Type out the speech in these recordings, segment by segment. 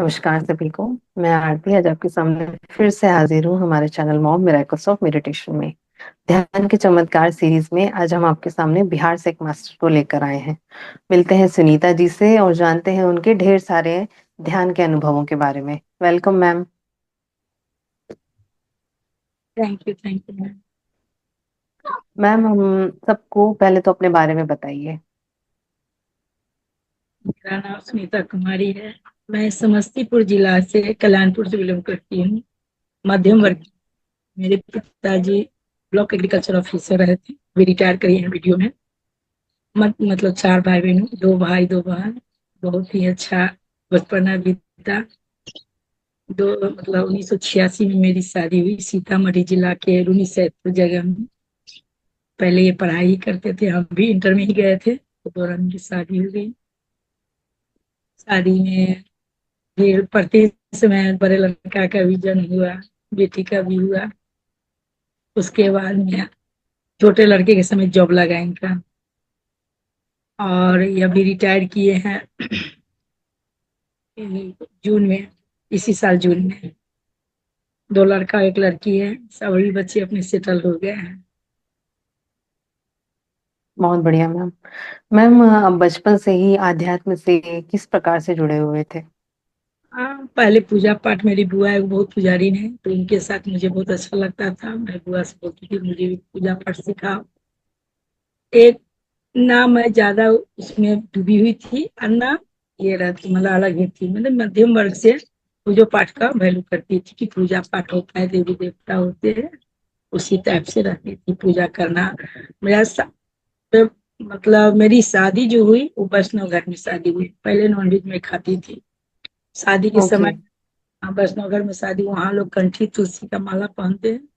नमस्कार सभी को। मैं आरती आज आपके सामने फिर से हाजिर हूँ हमारे channel mom miracles of meditation में। ध्यान के चमत्कार सीरीज में आज हम आपके सामने बिहार से एक मास्टर को लेकर आए हैं। मिलते हैं सुनीता जी से और जानते हैं उनके ढेर सारे ध्यान के अनुभवों के बारे में। Welcome ma'am. Thank you ma'am. Ma'am हम सबको पहले तो अपने बारे में बताइए। मेरा नाम सुनीता कुमारी है। मैं समस्तीपुर जिला से कल्याणपुर से बिलोंग करती हूँ। मध्यम ओके। वर्ग। मेरे पिताजी ब्लॉक एग्रीकल्चर ऑफिसर रहे थे, वे रिटायर करी हैं वीडियो में। मतलब चार भाई बहन हूँ, दो भाई दो बहन। बहुत ही अच्छा बचपना बीता। दो मतलब 1986 में मेरी शादी हुई सीतामढ़ी जिला के रूनी सैदपुर जगह में। पहले ये पढ़ाई ही करते थे, हम भी इंटर में ही गए थे, तो दौरान मेरी शादी हो गई। शादी में फिर पढ़ते समय बड़े लड़का का भी जन्म हुआ, बेटी का भी हुआ। उसके बाद में छोटे लड़के के समय जॉब लगा इनका, और ये अभी रिटायर किए हैं जून में, इसी साल जून में। दो लड़का एक लड़की है, सभी बच्चे अपने सेटल हो गए हैं। बहुत बढ़िया मैम। मैम आप बचपन से ही आध्यात्म से किस प्रकार से जुड़े हुए थे? हाँ, पहले पूजा पाठ, मेरी बुआ एक बहुत पुजारी है, तो उनके साथ मुझे बहुत अच्छा लगता था। मैं बुआ से बोलती थी मुझे भी पूजा पाठ सिखाओ। एक ना मैं ज्यादा उसमें डूबी हुई थी, और ना ये रहती मतलब अलग ही थी, मतलब मध्यम वर्ग से पूजा पाठ का वैल्यू करती थी कि पूजा पाठ होता है, देवी देवता होते हैं, उसी टाइप से रहती थी पूजा करना। मेरा तो मतलब मेरी शादी जो हुई वो वैष्णव घर में शादी हुई। पहले नॉनवेज में खाती थी शादी के ओके। समय। हाँ, वैष्णव घर में शादी, वहाँ लोग कंठी तुलसी का माला पहनते हैं,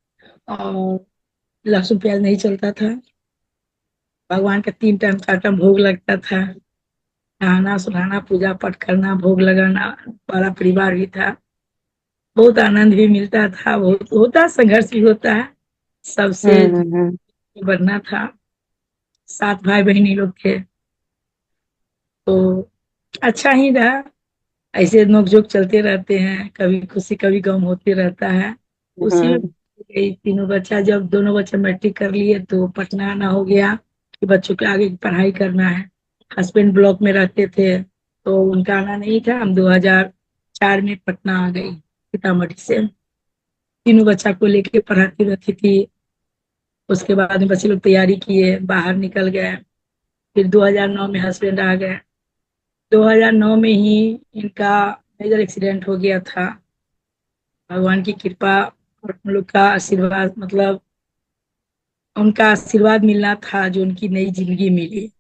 और लहसुन प्याज नहीं चलता था। भगवान का 3 टाइम 4 टाइम भोग लगता था। नहाना सुनाना पूजा पाठ करना भोग लगाना, बड़ा परिवार भी था। बहुत आनंद भी मिलता था, बहुत होता, संघर्ष भी होता है सबसे। हम्म। बढ़ना था। 7 भाई बहनी लोग थे, तो अच्छा ही रहा। ऐसे नोकझोंक चलते रहते हैं, कभी खुशी कभी गम होते रहता है। उसी में हम्म। गई तीनों बच्चा, जब दोनों बच्चे मैट्रिक कर लिए तो पटना आना हो गया कि बच्चों के आगे की पढ़ाई करना है। हस्बैंड ब्लॉक में रहते थे, तो उनका आना नहीं था। हम 2004 में पटना आ गई सीतामढ़ी से। तीनों बच्चा को लेके पढ़ाती रहती थी। उसके बाद में बच्चे लोग तैयारी किए, बाहर निकल गए। फिर 2009 में हस्बैंड आ गए। 2009 में ही इनका मेजर एक्सीडेंट हो गया था। भगवान की कृपा और हम लोग का आशीर्वाद, मतलब उनका आशीर्वाद मिलना था जो उनकी नई जिंदगी मिली,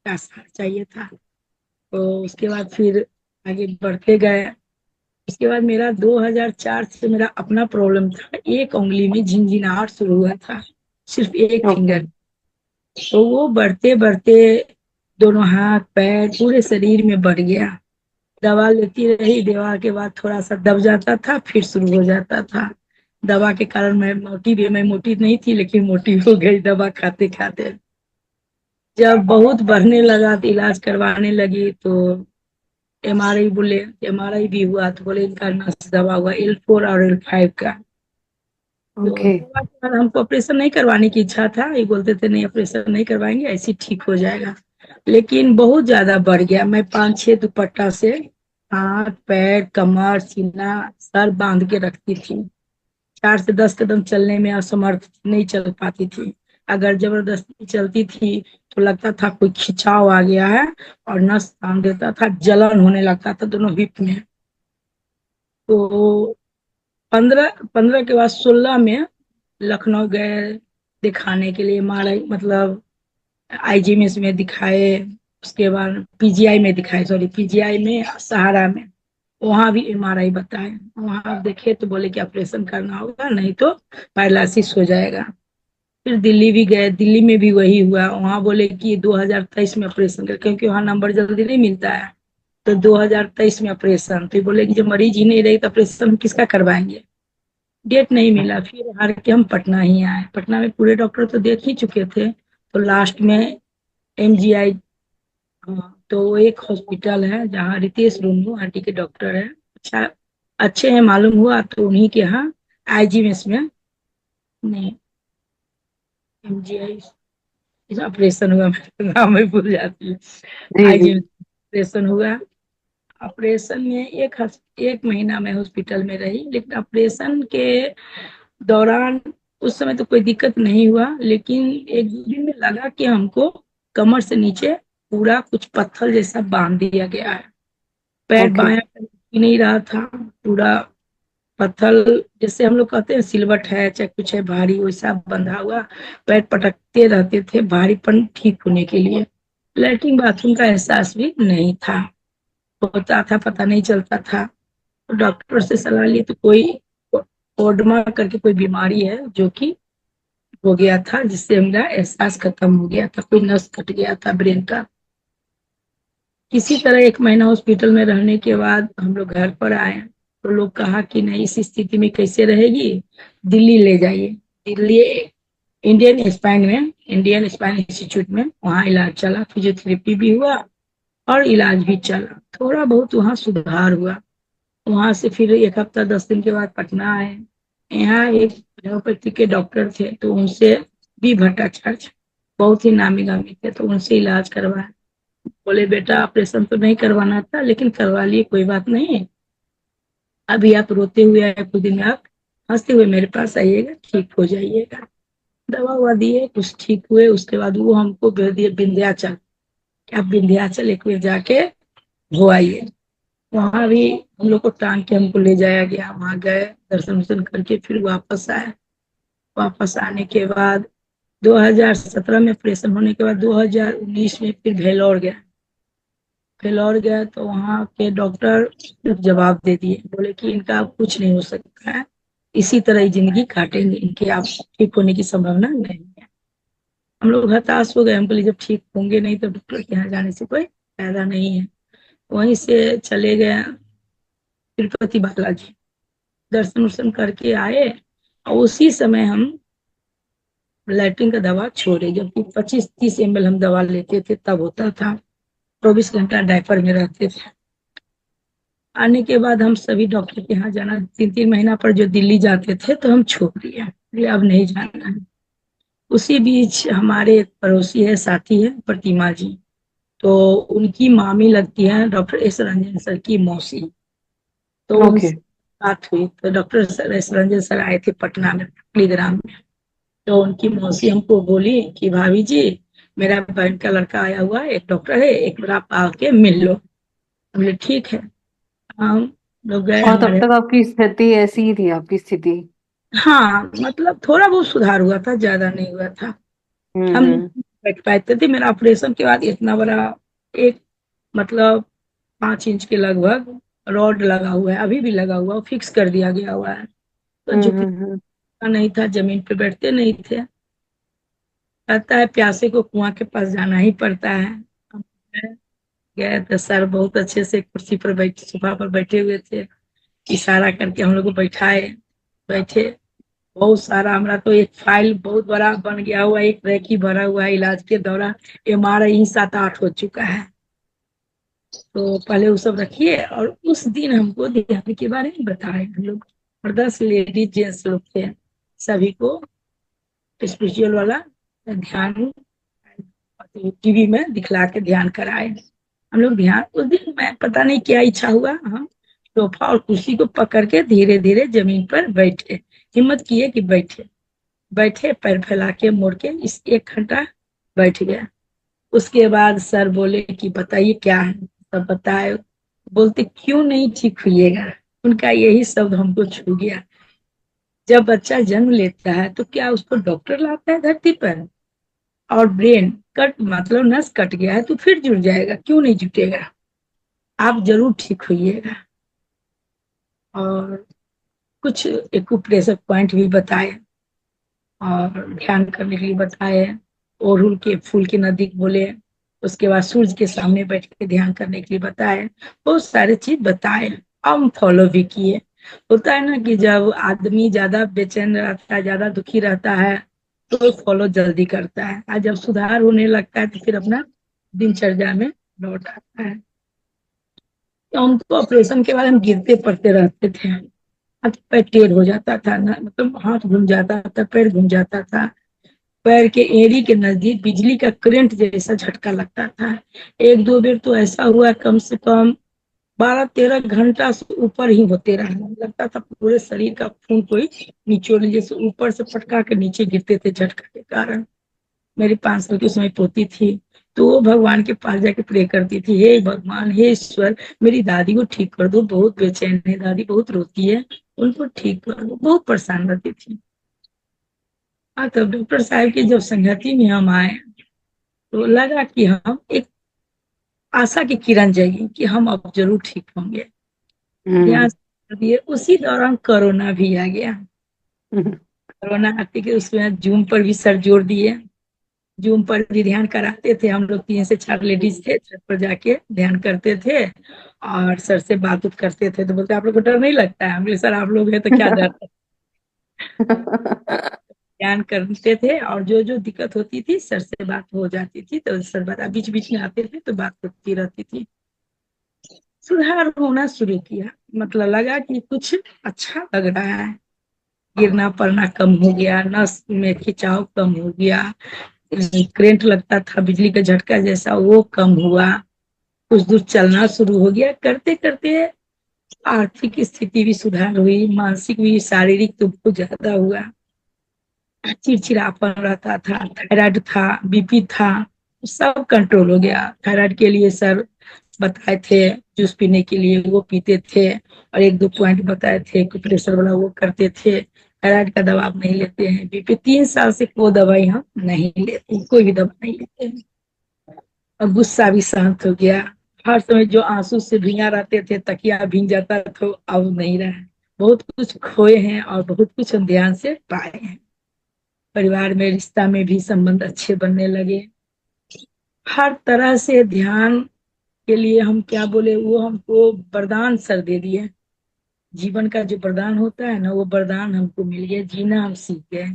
का साथ चाहिए था। तो उसके बाद फिर आगे बढ़ते गए। उसके बाद मेरा 2004 से मेरा अपना प्रॉब्लम था, एक उंगली में झिनझिनाहट शुरू हुआ था, सिर्फ एक ओके। फिंगर। तो वो बढ़ते बढ़ते दोनों हाथ पैर पूरे शरीर में बढ़ गया। दवा लेती रही, दवा के बाद थोड़ा सा दब जाता था, फिर शुरू हो जाता था। दवा के कारण मैं मोटी नहीं थी, लेकिन मोटी हो गई दवा खाते खाते। जब बहुत बढ़ने लगा तो इलाज करवाने लगी, तो एमआरआई बोले, एमआरआई भी हुआ तो बोले इनका नस दबा हुआ L4 और L5 का। तो ओके। दवा के बाद हमको ऑपरेशन नहीं करवाने की इच्छा था, ये बोलते थे नहीं ऑपरेशन नहीं करवाएंगे, ऐसे ही ठीक हो जाएगा। लेकिन बहुत ज्यादा बढ़ गया। मैं 5-6 दुपट्टा से हाथ पैर कमर सीना सर बांध के रखती थी। 4 से 10 कदम चलने में असमर्थ थी, नहीं चल पाती थी। अगर जबरदस्ती चलती थी तो लगता था कोई खिंचाव आ गया है, और नस तान देता था, जलन होने लगता था दोनों हिप में। तो 15 के बाद 16 में लखनऊ गए दिखाने के लिए, एमआरआई मतलब आईजीएमएस में दिखाए। उसके बाद पीजीआई में दिखाए, सॉरी पीजीआई में सहारा में। वहां भी एमआरआई बताए, वहां देखे तो बोले कि ऑपरेशन करना होगा, नहीं तो पैरालिसिस हो जाएगा। फिर दिल्ली भी गए, दिल्ली में भी वही हुआ। वहां बोले कि 2023 में ऑपरेशन कर, क्योंकि वहां नंबर जल्दी नहीं मिलता है। तो 2023 में ऑपरेशन, तो बोले कि जब मरीज ही नहीं रही तो ऑपरेशन हम किसका करवाएंगे। डेट नहीं मिला, फिर हार के हम पटना ही आए। पटना में पूरे डॉक्टर तो देख ही चुके थे, तो लास्ट में एमजीआई। हाँ, तो एक हॉस्पिटल है जहाँ रितेश रुन्नू आंटी के डॉक्टर है, अच्छा अच्छे हैं मालूम हुआ तो उन्हीं के यहाँ आईजीएमएस में, नहीं एमजीआई ऑपरेशन हुआ। मैं नाम ही भूल जाती हूँ। जी जी। आईजीएमएस ऑपरेशन हुआ। ऑपरेशन में एक महीना में हॉस्पिटल में रही, लेकिन ऑपरेशन के दौरान उस समय तो कोई दिक्कत नहीं हुआ, लेकिन एक दो दिन में लगा कि हमको कमर से नीचे पूरा कुछ पत्थर जैसा बांध दिया गया है। पैर ओके। बायां पैर ही नहीं रहा था, पूरा पत्थर, जैसे हम लोग कहते हैं सिलवट है चाहे कुछ है भारी, वैसा बंधा हुआ। पैर पटकते रहते थे भारीपन ठीक होने के लिए। लैट्रिन बाथरूम का एहसास भी नहीं था, होता था पता नहीं चलता था। तो डॉक्टर से सलाह ली तो कोई ओडमा करके कोई बीमारी है जो कि हो गया था, जिससे मेरा एहसास खत्म हो गया था, कोई नस कट गया था ब्रेन का। किसी तरह एक महीना हॉस्पिटल में रहने के बाद हम लोग घर पर आए। तो लोग कहा कि नहीं इस स्थिति में कैसे रहेगी, दिल्ली ले जाइए। दिल्ली इंडियन स्पाइन इंस्टीट्यूट में वहाँ इलाज चला, फिजियोथेरेपी भी हुआ और इलाज भी चला, थोड़ा बहुत वहाँ सुधार हुआ। वहां से फिर एक हफ्ता 10 दिन के बाद पटना आए। यहाँ एक होम्योपैथी के डॉक्टर थे तो उनसे, बी भट्टाचार्य, बहुत ही नामी गामी थे, तो उनसे इलाज करवाया। बोले बेटा ऑपरेशन तो नहीं करवाना था लेकिन करवा लिए, कोई बात नहीं, अभी आप रोते हुए आए, कुछ दिन में आप हंसते हुए मेरे पास आइएगा, ठीक हो जाइएगा। दवा हुआ दिए, कुछ ठीक हुए। उसके बाद वो हमको भेज दिए विंध्याचल, कि आप विंध्याचल एक बार जाके हो आइए। वहां भी हम लोग को टांग के हमको ले जाया गया, वहां गए, दर्शन वर्शन करके फिर वापस आए। वापस आने के बाद 2017 में ऑपरेशन होने के बाद 2019 में फिर भेलोर गया। फिलौर गया तो वहाँ के डॉक्टर सिर्फ जवाब दे दिए, बोले कि इनका अब कुछ नहीं हो सकता है, इसी तरह ही जिंदगी काटेंगे, इनके आप ठीक होने की संभावना नहीं है। हम लोग हताश हो गए, हम बोले जब ठीक होंगे नहीं तो डॉक्टर के यहाँ जाने से कोई फायदा नहीं है। वहीं से चले गए तिरुपति बालाजी, दर्शन वर्शन करके आए। और उसी समय हम लैट्रिन का दवा छोड़े, जबकि 25-30 ml हम दवा लेते थे तब होता था। 24 घंटा डायपर में रहते थे। आने के बाद हम सभी डॉक्टर के यहाँ जाना, 3-3 महीना पर जो दिल्ली जाते थे तो हम छोड़ दिए, बोले अब नहीं जाना है। उसी बीच हमारे एक पड़ोसी है, साथी है, प्रतिमा जी, तो उनकी मामी लगती है डॉक्टर एस रंजन सर की मौसी। तो ओके। उनसे बात हुई तो doctor sir S Ranjan sir आए थे पटना में, कुलीग्राम में। तो उनकी मौसी हमको बोली कि भाभी जी, मेरा बहन का लड़का आया हुआ है, एक डॉक्टर है, एक बार आप आके मिल लो। हमने ठीक है, हम लोग गए और तब हमारे। तक आपकी स्थिति ऐसी ही थी, आपकी स्थिति? हाँ मतलब थोड़ा बहुत सुधार हुआ था, ज्यादा नहीं हुआ था। हम हम्म। बैठ पाते थे। मेरा ऑपरेशन के बाद इतना बड़ा एक, मतलब 5 इंच के लगभग रॉड लगा हुआ है, अभी भी लगा हुआ है, फिक्स कर दिया गया हुआ है। तो हम्म। झुकना नहीं था, जमीन पे बैठते नहीं थे। कहता है प्यासे को कुआं के पास जाना ही पड़ता है। हम गए तो सर बहुत अच्छे से कुर्सी पर बैठे, सोफा पर बैठे हुए थे, इशारा करके हम लोग को बैठाए, बैठे। बहुत सारा हमारा तो एक फाइल बहुत बड़ा बन गया हुआ, एक रैक ही भरा हुआ है इलाज के दौरान। MRI 7-8 हो चुका है। तो पहले वो सब रखिए, और उस दिन हमको ध्यान के बारे में बताए हम लोग, और 10 लेडीज जेंट्स लोग थे, सभी को स्पिरिचुअल वाला ध्यान टीवी में दिखला के ध्यान कराए। हम लोग ध्यान, उस दिन मैं पता नहीं क्या इच्छा हुआ, हम सोफा और कुर्सी को पकड़ के धीरे धीरे जमीन पर बैठे, हिम्मत किए कि बैठे। बैठे पैर फैला के मोड़ के, इस 1 घंटा बैठ गया। उसके बाद सर बोले कि बताइए क्या है, सब बताए। बोलते क्यों नहीं ठीक हुईएगा, उनका यही शब्द हमको छू गया। जब बच्चा जन्म लेता है तो क्या उसको डॉक्टर लाता है धरती पर, और ब्रेन कट मतलब नस कट गया है तो फिर जुड़ जाएगा, क्यों नहीं जुटेगा, आप जरूर ठीक होइएगा। और कुछ एक्यूप्रेशर पॉइंट भी बताए, और ध्यान करने के लिए बताए। अड़हुल के फूल के नजदीक बोले। उसके बाद सूरज के सामने बैठ के ध्यान करने के लिए बताए। बहुत सारे चीज बताए, हम फॉलो भी किए। होता है ना कि जब आदमी ज्यादा बेचैन रहता है, ज्यादा दुखी रहता है, तो फॉलो जल्दी करता है, और जब सुधार होने लगता है तो फिर अपना दिनचर्या में लौट आता है। तो हमको ऑपरेशन के बाद हम गिरते पड़ते रहते थे। हाथ पैर टेढ़ हो जाता था ना, मतलब हाथ घूम जाता था, पैर घूम जाता था। पैर के एड़ी के नजदीक बिजली का करंट जैसा झटका लगता था। एक दो बेर तो ऐसा हुआ, कम से कम 12-13 घंटा से ऊपर ही होते रहा। लगता था पूरे शरीर का खून कोई निचोड़, जैसे ऊपर से पटका के नीचे गिरते थे झटका के कारण। मेरी 5 साल की उसमें पोती थी, तो वो भगवान के पास जाके प्रे करती थी, हे भगवान, हे ईश्वर, मेरी दादी को ठीक कर दो, बहुत बेचैन है दादी, बहुत रोती है, उनको ठीक कर दो। बहुत परेशान रहती थी। हाँ, तब डॉक्टर साहब की जब संगति में हम आए, तो लगा कि हम एक आशा की किरण जगी कि हम अब जरूर ठीक होंगे। हम्म। ध्यान कर दिए, उसी दौरान कोरोना भी आ गया। हम्म। कोरोना आते के उसमें जूम पर भी सर जोड़ दिए। जूम पर भी ध्यान कराते थे हम लोग, 3 से 4 लेडीज थे, छत पर जाके ध्यान करते थे और सर से बात उत करते थे। तो बोलते आप लोग को डर नहीं लगता है? हम बोले सर आप लोग हैं तो क्या डर है। ध्यान करते थे और जो जो दिक्कत होती थी सर से बात हो जाती थी, तो सर बता बीच बीच में आते थे तो बात होती रहती थी। सुधार होना शुरू किया, मतलब लगा कि कुछ अच्छा लग रहा है। गिरना पड़ना कम हो गया, नस में खिंचाव कम हो गया, करंट लगता था बिजली का झटका जैसा वो कम हुआ, कुछ दूर चलना शुरू हो गया। करते करते आर्थिक स्थिति भी सुधार हुई, मानसिक भी, शारीरिक तो बहुत ज्यादा हुआ। चिड़चिड़ापन रहता था, थायराइड था, बीपी था, सब कंट्रोल हो गया। थायराइड के लिए सर बताए थे जूस पीने के लिए, वो पीते थे। और एक दो पॉइंट बताए थे कि प्रेशर वाला वो करते थे। थायराइड का दवा आप नहीं लेते हैं। बीपी 3 साल से कोई दवाई हम नहीं लेते, कोई भी दवा नहीं लेते हैं। और गुस्सा भी शांत हो गया। हर समय जो आंसू से भींगा रहते थे, तकिया भींग जाता तो अब नहीं रहा। बहुत कुछ खोए हैं और बहुत कुछ हम ध्यान से पाए हैं। परिवार में, रिश्ता में भी संबंध अच्छे बनने लगे। हर तरह से ध्यान के लिए हम क्या बोले, वो हमको वरदान सर दे दिए। जीवन का जो वरदान होता है ना, वो वरदान हमको मिल गया, जीना हम सीख गए।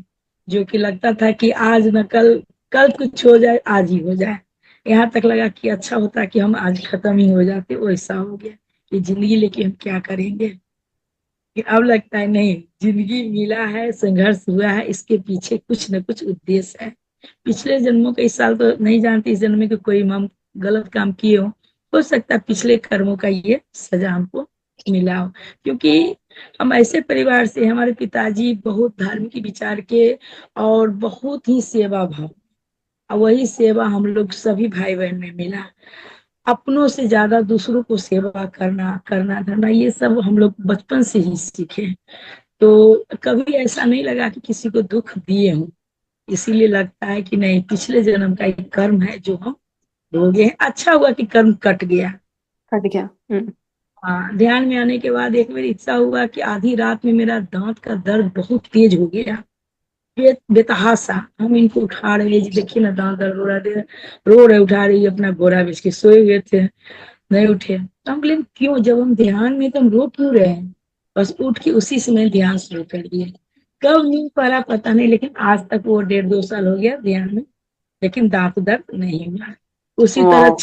जो कि लगता था कि आज न कल, कल कुछ हो जाए आज ही हो जाए। यहाँ तक लगा कि अच्छा होता कि हम आज खत्म ही हो जाते, वैसा हो गया कि जिंदगी लेके हम क्या करेंगे। कि अब लगता है नहीं, जिंदगी मिला है, संघर्ष हुआ है, इसके पीछे कुछ न कुछ उद्देश्य है। पिछले जन्मों के, इस साल तो नहीं जानती इस जन्म में कि कोई हम गलत काम किए हो सकता है पिछले कर्मों का ये सजा हमको मिला हो। क्योंकि हम ऐसे परिवार से, हमारे पिताजी बहुत धार्मिक विचार के और बहुत ही सेवा भाव, और वही सेवा हम लोग सभी भाई बहन में मिला। अपनों से ज्यादा दूसरों को सेवा करना, करना धरना, ये सब हम लोग बचपन से ही सीखे। तो कभी ऐसा नहीं लगा कि किसी को दुख दिए हूँ। इसीलिए लगता है कि नहीं, पिछले जन्म का एक कर्म है जो हम भोगे हैं। अच्छा हुआ कि कर्म कट गया। कट गया। हम्म। हाँ, ध्यान में आने के बाद एक मेरी इच्छा हुआ कि आधी रात में मेरा दांत का दर्द बहुत तेज हो गया। बेतहासा हम इनको उठा रहे हैं, जी देखिए ना दांत दर्द हो रहा है, रो रहे, उठा रही है, अपना बोरा बेच के सोए हुए थे, नहीं उठे। तो हम बोले क्यों, जब हम ध्यान में तो हम रो क्यों रहे हैं। बस उठ के उसी समय ध्यान शुरू कर दिए। कब नींद पड़ा पता नहीं, लेकिन आज तक वो 1.5-2 साल हो गया ध्यान में, लेकिन दांत दर्द नहीं हुआ। उसी तरह वाह।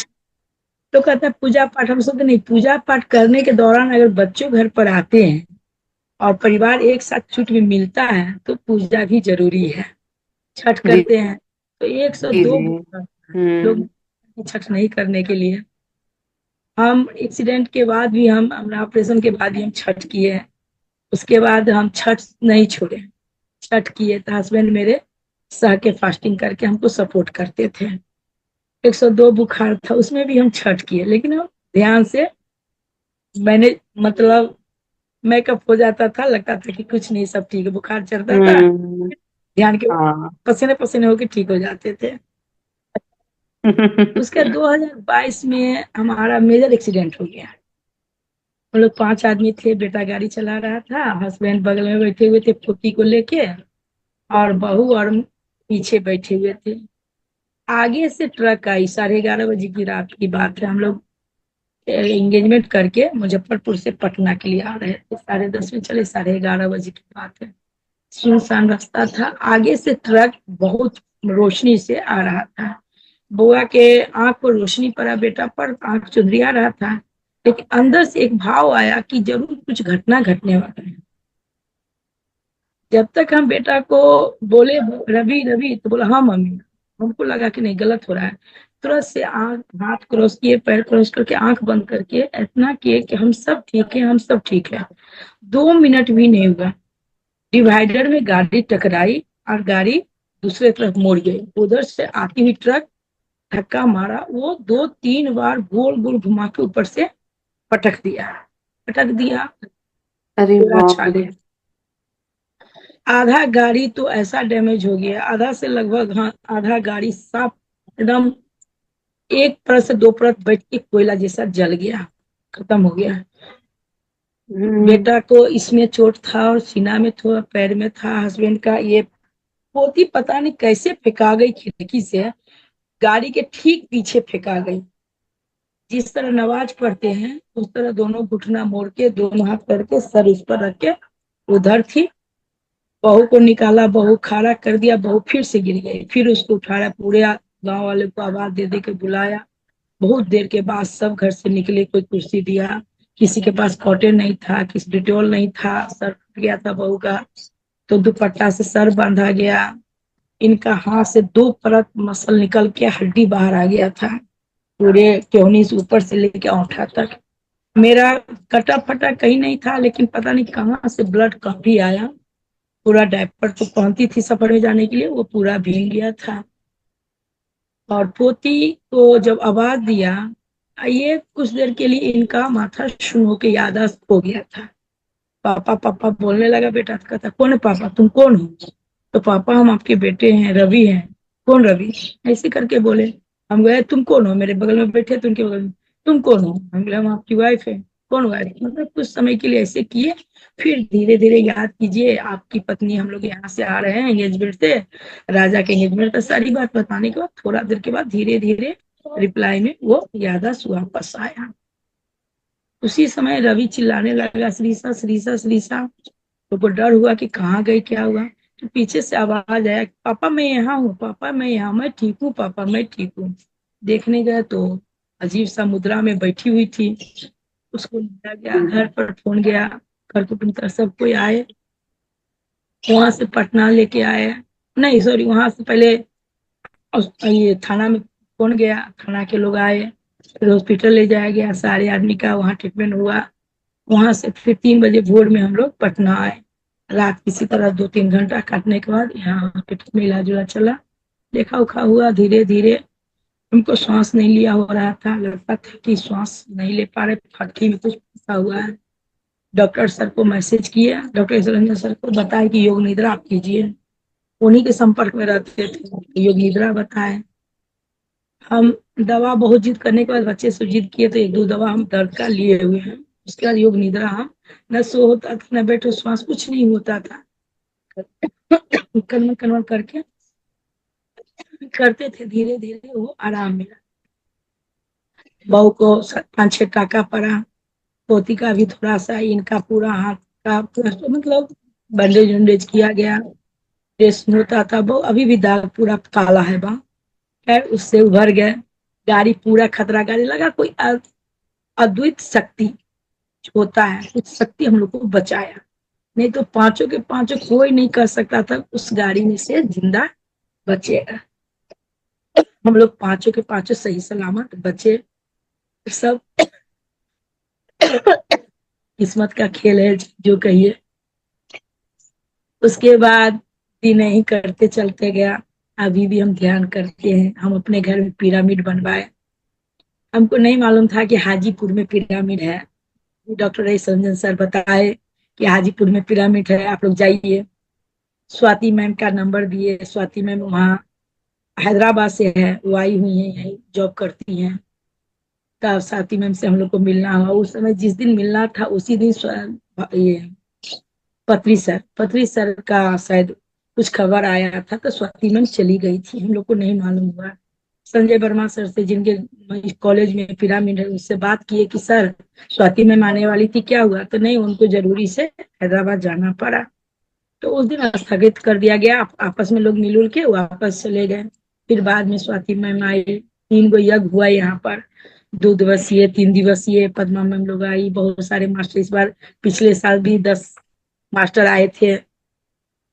तो कहता है पूजा पाठ, हम सब नहीं, पूजा पाठ करने के दौरान अगर बच्चों घर पर आते हैं और परिवार एक साथ छुट्टी में मिलता है तो पूजा भी जरूरी है। छठ जी करते हैं तो एक सौ जी दो जी। हम्म। लोग छठ नहीं करने के लिए। हम एक्सीडेंट के बाद भी, हम ऑपरेशन के बाद भी हम छठ किए हैं। उसके बाद हम छठ नहीं छोड़े, छठ किए तो हस्बैंड मेरे सह के फास्टिंग करके हमको सपोर्ट करते थे। 102 बुखार था, उसमें भी हम छठ किए, लेकिन हम ध्यान से मैंने, मतलब मेकअप हो जाता था, लगता था कि कुछ नहीं, सब ठीक है, बुखार चढ़ता था, हम्म। ध्यान के हाँ। पसीने पसीने होके ठीक हो जाते थे। उसके 2022 में हमारा मेजर एक्सीडेंट हो गया। हम लोग 5 आदमी थे, बेटा गाड़ी चला रहा था, हस्बैंड बगल में बैठे हुए थे पोती को लेके, और बहू और पीछे बैठे हुए थे। आगे से ट्रक आई, 11:30 बजे की रात की बात है। हम लोग एंगेजमेंट करके मुजफ्फरपुर से पटना के लिए आ रहे थे, 10:30 में चले, 11:30 बजे की बात है। सुनसान रास्ता था, आगे से ट्रक बहुत रोशनी से आ रहा था। बुआ के आंख पर रोशनी पड़ा, बेटा पर आंख चुंधिया रहा था। लेकिन अंदर से एक भाव आया कि जरूर कुछ घटना घटने वाला है। जब तक हम बेटा को बोले रवि रवि, तो बोला हाँ मम्मी। हमको लगा कि नहीं, गलत हो रहा है। तुरंत से आंख, हाथ क्रॉस किए, पैर क्रॉस करके, आंख बंद करके इतना किए कि हम सब ठीक है, हम सब ठीक है। 2 मिनट भी नहीं हुआ, डिवाइडर में गाड़ी टकराई और गाड़ी दूसरे तरफ मुड़ गई। उधर से आती हुई ट्रक धक्का मारा, वो 2-3 बार गोल गोल घुमा के ऊपर से पटक दिया। अरे पूरा बाप रे। छाले। आधा गाड़ी तो ऐसा डैमेज हो गया, आधा से लगभग, हाँ आधा गाड़ी साफ एकदम, एक परत से 2 परत बैठ के कोयला जैसा जल गया, खत्म हो गया। हम्म। बेटा को इसमें चोट था और सीना में थोड़ा, पैर में था। हस्बैंड का ये पोती पता नहीं कैसे फेंका गई खिड़की से, गाड़ी के ठीक पीछे फेंका गई। जिस तरह नमाज पढ़ते हैं उस तरह दोनों घुटना मोड़ के, दोनों हाथ करके, सर उस पर रख के उधर थी। बहू को निकाला, बहू खड़ा कर दिया, बहू फिर से गिर गई। फिर उसको उठाया, पूरे गांव वाले को आवाज दे दे के बुलाया। बहुत देर के बाद सब घर से निकले, कोई कुर्सी दिया, किसी के पास कॉटन नहीं था, किसी डिटोल नहीं था। सर फट गया था बहू का, तो दुपट्टा से सर बांधा गया। इनका हाथ से 2 परत मसल निकल के हड्डी बाहर आ गया था, पूरे केहनी से ऊपर से लेके औंठा तक। मेरा कटा फटा कहीं नहीं था, लेकिन पता नहीं कहाँ से ब्लड काफी आया। पूरा डायपर तो पहनती थी सफर में जाने के लिए, वो पूरा भीग गया था। और पोती को जब आवाज दिया, ये कुछ देर के लिए इनका माथा शून्य होकर याददाश्त खो गया था। पापा पापा बोलने लगा। बेटा तो कहता कौन है पापा, तुम कौन हो? तो पापा हम आपके बेटे हैं, रवि हैं। कौन रवि? ऐसे करके बोले। हम गए, तुम कौन हो? मेरे बगल में बैठे थे, उनके बगल में, तुम कौन हो? हम बोले हम आपकी वाइफ है। कौन वाइफ? मतलब कुछ समय के लिए ऐसे किए। फिर धीरे धीरे याद कीजिए, आपकी पत्नी, हम लोग यहाँ से आ रहे हैं एंगेजमेंट से, राजा के एंगेजमेंट, सारी बात बताने के बाद थोड़ा देर के बाद धीरे धीरे रिप्लाई में वो याददाश्त वापस आया। उसी समय रवि चिल्लाने लगा, श्रीषा श्रीषा श्रीषा। तो को डर हुआ कि कहाँ गई, क्या हुआ। तो पीछे से आवाज आया, पापा मैं यहाँ हूँ, पापा मैं यहाँ, मैं ठीक हूँ पापा, मैं ठीक हूँ। देखने गए तो अजीब सा मुद्रा में बैठी हुई थी। उसको लिया गया, घर पर फोन गया, घर के पुत्र सब कोई आए। वहां से पटना लेके आए, नहीं सॉरी, वहां से पहले ये थाना में फोन गया, थाना के लोग आए। फिर हॉस्पिटल ले जाया गया, सारे आदमी का वहाँ ट्रीटमेंट हुआ। वहां से फिर 3 बजे भोर में हम लोग पटना आए। रात किसी तरह 2-3 घंटा काटने के बाद यहाँ हॉस्पिटल में इलाज उलाज चला, देखा उखा हुआ। धीरे धीरे उनको सांस नहीं लिया हो रहा था, लगता था कि सांस नहीं ले पा रहे, फटकी में कुछ फंसा हुआ है। डॉक्टर सर को मैसेज किया, डॉक्टर रंजन सर को बताया कि योग निद्रा आप कीजिए। उन्हीं के संपर्क में रहते थे, योग निद्रा बताए। हम दवा बहुत जिद करने के बाद, बच्चे से जिद किए तो 1-2 दवा हम दर्द का लिए हुए हैं। उसके बाद योग निद्रा हम, न सो होता था, न बैठो श्वास, कुछ नहीं होता था। कन्वर्ट कन्वर्ट करके करते थे, धीरे धीरे वो आराम मिला। बहू को 5-6 टाका पड़ा, पोती का भी थोड़ा सा, इनका पूरा हाथ का मतलब बैंडेज वैंडेज किया गया। ड्रेस होता था, वो अभी भी दाग पूरा काला है बा। खैर उससे उभर गए। गाड़ी पूरा खतरा, गाड़ी लगा कोई अद्वित शक्ति होता है, कुछ शक्ति हम लोग को बचाया। नहीं तो पांचों के पांचों कोई नहीं कर सकता था उस गाड़ी में से जिंदा बचेगा। हम लोग पांचों के पांचों सही सलामत बचे। सब किस्मत का खेल है जो कहिए। उसके बाद दिन ही करते चलते गया। अभी भी हम ध्यान करते हैं, हम अपने घर में पिरामिड बनवाए। हमको नहीं मालूम था कि हाजीपुर में पिरामिड है। डॉक्टर रईस रंजन सर बताए कि हाजीपुर में पिरामिड है, आप लोग जाइए। स्वाति मैम का नंबर दिए, स्वाति मैम वहाँ हैदराबाद से है, वो आई हुई है, यही जॉब करती हैं। तब स्वाति मैम से हम लोग को मिलना हुआ। उस समय जिस दिन मिलना था उसी दिन ये पत्री सर का शायद कुछ खबर आया था, तो स्वाति मैम चली गई थी, हम लोग को नहीं मालूम हुआ। संजय वर्मा सर से, जिनके कॉलेज में पिरामिड है, उससे बात किए कि सर स्वाति मैम आने वाली थी, क्या हुआ? तो नहीं, उनको जरूरी से हैदराबाद जाना पड़ा। तो उस दिन स्थगित कर दिया गया, आपस में लोग मिलजुल के वापस चले गए। फिर बाद में स्वाति मैम आई, 3 गो यज्ञ हुआ यहाँ पर। 2 दिवसीय 3 दिवसीय पद्मा मैम लोग आई, बहुत सारे मास्टर इस बार, पिछले साल भी 10 मास्टर आए थे।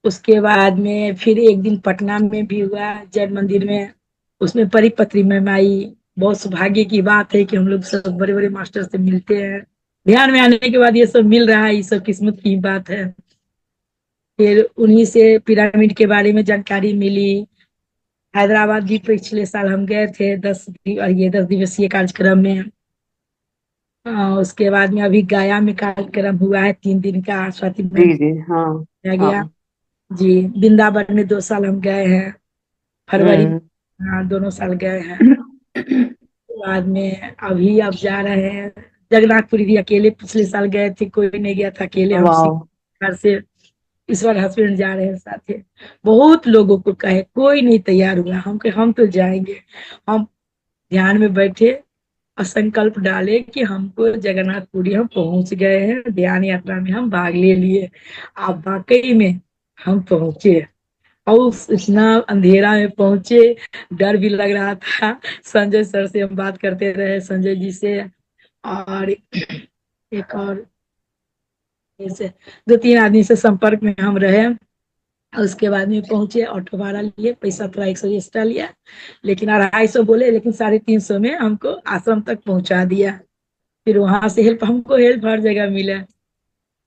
उसके बाद में फिर एक दिन पटना में भी हुआ जैन मंदिर में, उसमें परिपत्री मैम आई। बहुत सौभाग्य की बात है कि हम लोग सब बड़े बड़े मास्टर से मिलते हैं, ध्यान में आने के बाद ये सब मिल रहा है, ये सब किस्मत की बात है। फिर उन्हीं से पिरामिड के बारे में जानकारी मिली। हैदराबाद भी पिछले साल हम गए थे, ये 10 दिवसीय कार्यक्रम में। उसके बाद में अभी गया में कार्यक्रम हुआ है 3 दिन का, स्वाति जी मैम जी। हाँ किया गया। हाँ। जी, वृंदावन में 2 साल हम गए हैं, फरवरी में। हम्म। हाँ, दोनों साल गए हैं। बाद में अभी अब जा रहे हैं जगन्नाथपुरी भी, अकेले पिछले साल गए थे, कोई नहीं गया था, अकेले हम वाह। घर से। इस बार हस्बैंड जा रहे हैं साथ में। बहुत लोगों को कहे, कोई नहीं तैयार हुआ, हम कहे हम तो जाएंगे। हम ध्यान में बैठे और संकल्प डाले कि हमको जगन्नाथपुरी हम पहुंच गए हैं, ध्यान यात्रा में हम भाग ले लिए। आप वाकई में हम पहुंचे, और इतना अंधेरा में पहुंचे, डर भी लग रहा था। संजय सर से हम बात करते रहे, संजय जी से, और एक और जैसे 2-3 आदमी से संपर्क में हम रहे। उसके बाद में पहुंचे, ऑटो भाड़ा लिए, पैसा थोड़ा 100 एक्स्ट्रा लिया, लेकिन 250 बोले, लेकिन 350 में हमको आश्रम तक पहुंचा दिया। फिर वहां से हेल्प, हमको हेल्प हर जगह मिला।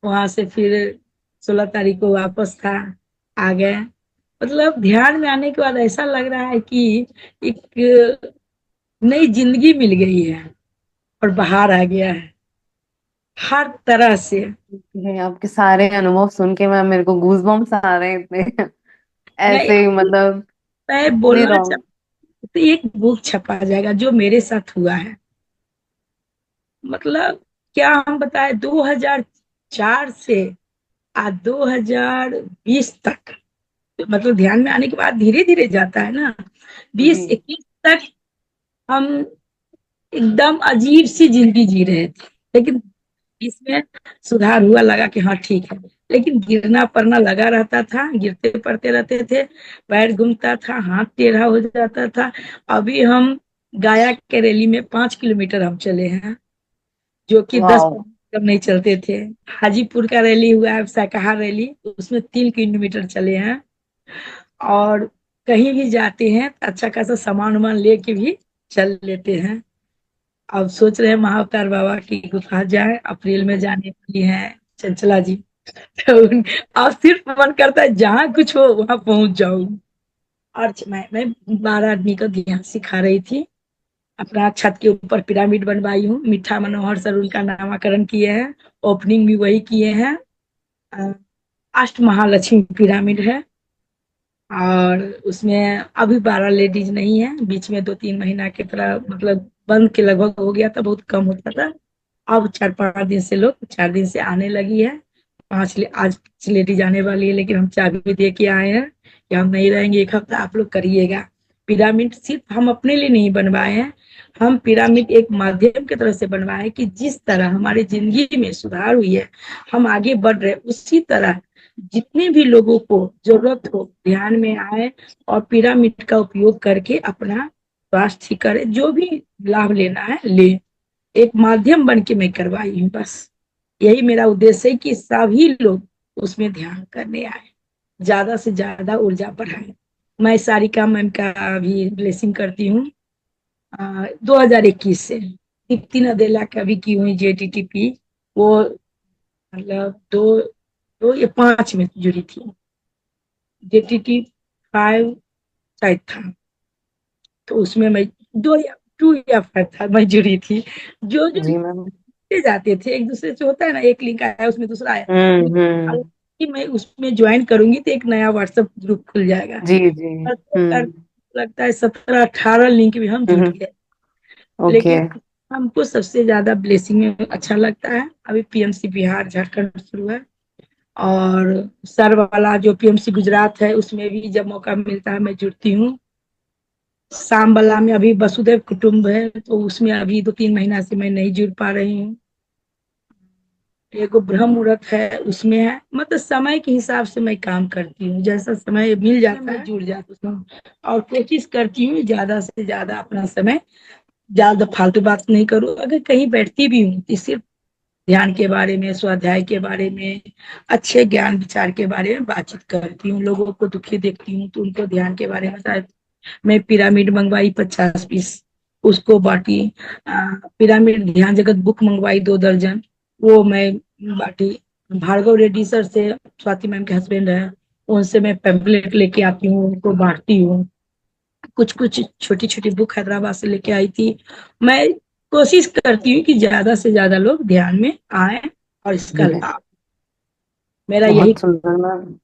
वहां से फिर 16 तारीख को वापस था, आ गए। मतलब ध्यान में आने के बाद ऐसा लग रहा है कि एक नई जिंदगी मिल गई है, और बाहर आ गया है हर तरह से। ये आपके सारे अनुभव सुन के मैं, मेरे को गूज बम्स आ रहे हैं इतने। मैं ऐसे ही मतलब मैं इतने बोलना रॉन्ग। चाहती हूँ, तो एक बुक छपा जाएगा जो मेरे साथ हुआ है। मतलब क्या हम बताए, 2004 से आज 2020 तक, मतलब ध्यान में आने के बाद धीरे धीरे जाता है ना, जी। 2021 तक हम एकदम अजीब सी जिंदगी जी रहे थे। लेकिन इसमें सुधार हुआ, लगा कि हाँ ठीक है। लेकिन गिरना पड़ना लगा रहता था, गिरते पड़ते रहते थे, पैर घूमता था, हाथ टेढ़ा हो जाता था। अभी हम गया के रैली में 5 किलोमीटर हम चले हैं, जो कि दस वाह। कम नहीं चलते थे। हाजीपुर का रैली हुआ है, शाकाहार रैली, उसमें 3 किलोमीटर चले हैं। और कहीं भी जाते हैं तो अच्छा खासा सामान वामान लेके भी चल लेते हैं। अब सोच रहे हैं महाअवतार बाबा की गुफा जाए, अप्रैल में जाने वाली है चंचला जी। तो अब सिर्फ मन करता है जहाँ कुछ हो वहां पहुंच जाऊं। और मैं 12 आदमी को ध्यान सिखा रही थी। अपना छत के ऊपर पिरामिड बनवाई हूँ, मीठा मनोहर सर उनका नामकरण किए हैं, ओपनिंग भी वही किए हैं। अ, अष्ट महालक्ष्मी पिरामिड है। और उसमें अभी 12 लेडीज नहीं है, बीच में 2-3 महीना की तरह मतलब बंद के लगभग हो गया था, बहुत कम होता था। अब 4-5 दिन से लोग 4 दिन से आने लगी है। आज 5 लेडीज आने वाली है, लेकिन हम चाबी दे के आए हैं कि हम नहीं रहेंगे, एक हफ्ता आप लोग करिएगा। पिरामिड सिर्फ हम अपने लिए नहीं बनवाए हैं, हम पिरामिड एक माध्यम की तरह से बनवाए हैं कि जिस तरह हमारी जिंदगी में सुधार हुई है, हम आगे बढ़ रहे, उसी तरह जितने भी लोगों को जरूरत हो ध्यान में आए, और पिरामिड का उपयोग करके अपना स्वास्थ्य ठीक करे, जो भी लाभ लेना है ले। एक माध्यम बन के मैं करवाई हूँ बस। यही मेरा उद्देश्य है कि सभी लोग उसमें ध्यान करने आए, ज्यादा से ज्यादा ऊर्जा बढ़ाए। मैं सारिका मैम का भी ब्लेसिंग करती हूँ। 2021 से दीप्ति नदेला का भी की हुई JTTP, वो मतलब 2 2 या 5 में जुड़ी थी। JTT 5 शायद था, तो उसमें मैं 2 या 2 या 5 था, मैं जुड़ी थी। जो जो जी मैम। जुड़ते जाते थे एक दूसरे से, होता है ना, एक लिंक आया उसमें दूसरा आया, हम्म। कि मैं उसमें ज्वाइन करूंगी तो एक नया व्हाट्सएप ग्रुप खुल जाएगा। जी जी। करते करते लगता है 17-18 लिंक भी हम जुट हम्म। गए। ओके। लेकिन हमको सबसे ज्यादा ब्लेसिंग में अच्छा लगता है, अभी PMC बिहार झारखंड शुरू है। और सर वाला जो PMC गुजरात है, उसमें भी जब मौका मिलता है मैं जुड़ती हूँ। शाम वाला में अभी वसुधैव कुटुंब है, तो उसमें अभी 2-3 महीना से मैं नहीं जुड़ पा रही हूँ। एगो ब्रह्म मुहूर्त है, उसमें है, मतलब समय के हिसाब से मैं काम करती हूँ, जैसा समय मिल जाता है मैं जुड़ जाती हूँ। और कोशिश करती हूँ ज्यादा से ज्यादा अपना समय ज्यादा फालतू बात नहीं करूँ। अगर कहीं बैठती भी हूँ तो सिर्फ ध्यान के बारे में, स्वाध्याय के बारे में, अच्छे ज्ञान विचार के बारे में बातचीत करती हूँ। लोगों को दुखी देखती हूँ तो उनको ध्यान के बारे में, शायद मैं पिरामिड मंगवाई 50 पीस, उसको बांटी। पिरामिड ध्यान जगत बुक मंगवाई 2 दर्जन, वो मैं बांटी। भार्गव रेड्डी सर से, स्वाति मैम के हस्बैंड है, उनसे मैं पैम्पलेट लेके आती हूँ, उनको बांटती हूँ। कुछ कुछ छोटी छोटी बुक हैदराबाद से लेके आई थी। मैं कोशिश करती हूँ कि ज्यादा से ज्यादा लोग ध्यान में आए और इसका जी, लाभ, मेरा यही। बहुत सुंदर मैम।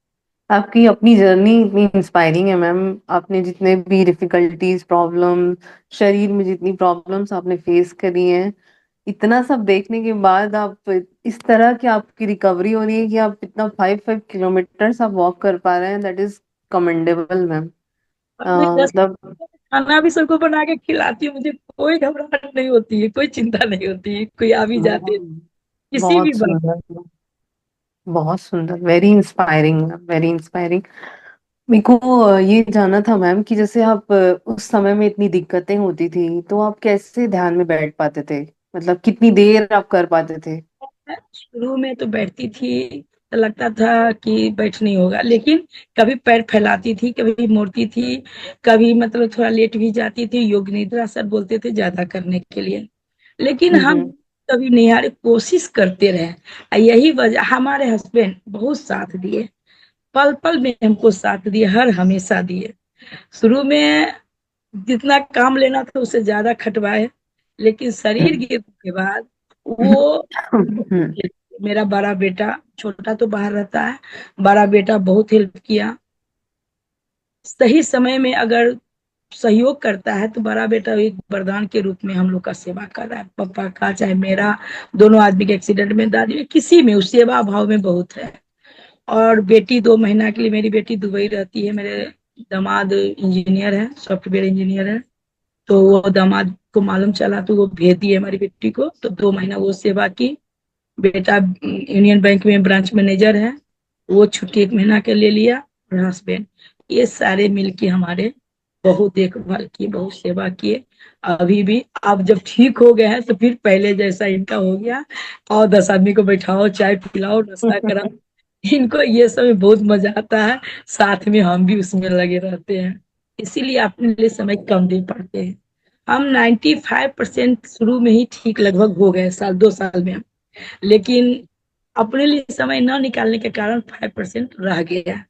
आपकी अपनी जर्नी इतनी इंस्पायरिंग है मैम। आपने जितने भी डिफिकल्टीज, प्रॉब्लम, शरीर में जितनी प्रॉब्लम्स आपने फेस करी हैं, इतना सब देखने के बाद आप इस तरह की आपकी रिकवरी हो रही है कि आप इतना 5 5 किलोमीटर्स आप वॉक कर पा रहे हैं, दैट इज कमेंडेबल मैम। और मैं 10 मतलब खाना भी सबको बना के खिलाती हूँ, मुझे कोई घबराहट नहीं होती है, कोई चिंता नहीं होती है, कोई आ भी जाते किसी भी बहुत वर्ग। सुंदर, बहुत सुंदर, वेरी इंस्पायरिंग, वेरी इंस्पायरिंग। मेरे को ये जानना था मैम कि जैसे आप उस समय में इतनी दिक्कतें होती थी तो आप कैसे ध्यान में बैठ पाते थे? मतलब कितनी देर आप कर पाते थे? शुरू में तो बैठती थी तो लगता था कि बैठ नहीं होगा, लेकिन कभी पैर फैलाती थी, कभी मोड़ती थी, कभी मतलब थोड़ा लेट भी जाती थी। योग निद्रा सर बोलते थे ज्यादा करने के लिए, लेकिन हम हम्म। कभी नहीं हारे, कोशिश करते रहे। यही वजह, हमारे हस्बैंड बहुत साथ दिए, पल पल में हमको साथ दिए, हर हमेशा दिए। शुरू में जितना काम लेना था उससे ज्यादा खटवाए, लेकिन शरीर गिरने के बाद वो हम्म। मेरा बड़ा बेटा, छोटा तो बाहर रहता है, बड़ा बेटा बहुत हेल्प किया। सही समय में अगर सहयोग करता है तो बड़ा बेटा एक वरदान के रूप में हम लोग का सेवा कर रहा है, पापा का चाहे मेरा। दोनों आदमी के एक्सीडेंट में, दादी में, किसी में उस सेवा भाव में बहुत है। और बेटी 2 महीना के लिए, मेरी बेटी दुबई रहती है, मेरे दामाद इंजीनियर है, सॉफ्टवेयर इंजीनियर है। तो वो दामाद को मालूम चला तो वो भेज दिए हमारी बेटी को, तो 2 महीना वो सेवा की। बेटा यूनियन बैंक में ब्रांच मैनेजर है, वो छुट्टी 1 महीना के ले लिया। और हस्बैंड, ये सारे मिलके हमारे बहुत देखभाल की, बहुत सेवा किए। अभी भी अब जब ठीक हो गए हैं तो फिर पहले जैसा इनका हो गया, और 10 आदमी को बैठाओ, चाय पिलाओ, नाश्ता कराओ। इनको ये सब में बहुत मजा आता है, साथ में हम भी उसमें लगे रहते हैं, इसीलिए अपने लिए समय कम दे पाते हैं। हम 95% शुरू में ही ठीक लगभग हो गए, साल 2 साल में। लेकिन अपने लिए समय न निकालने के कारण 5% रह गया।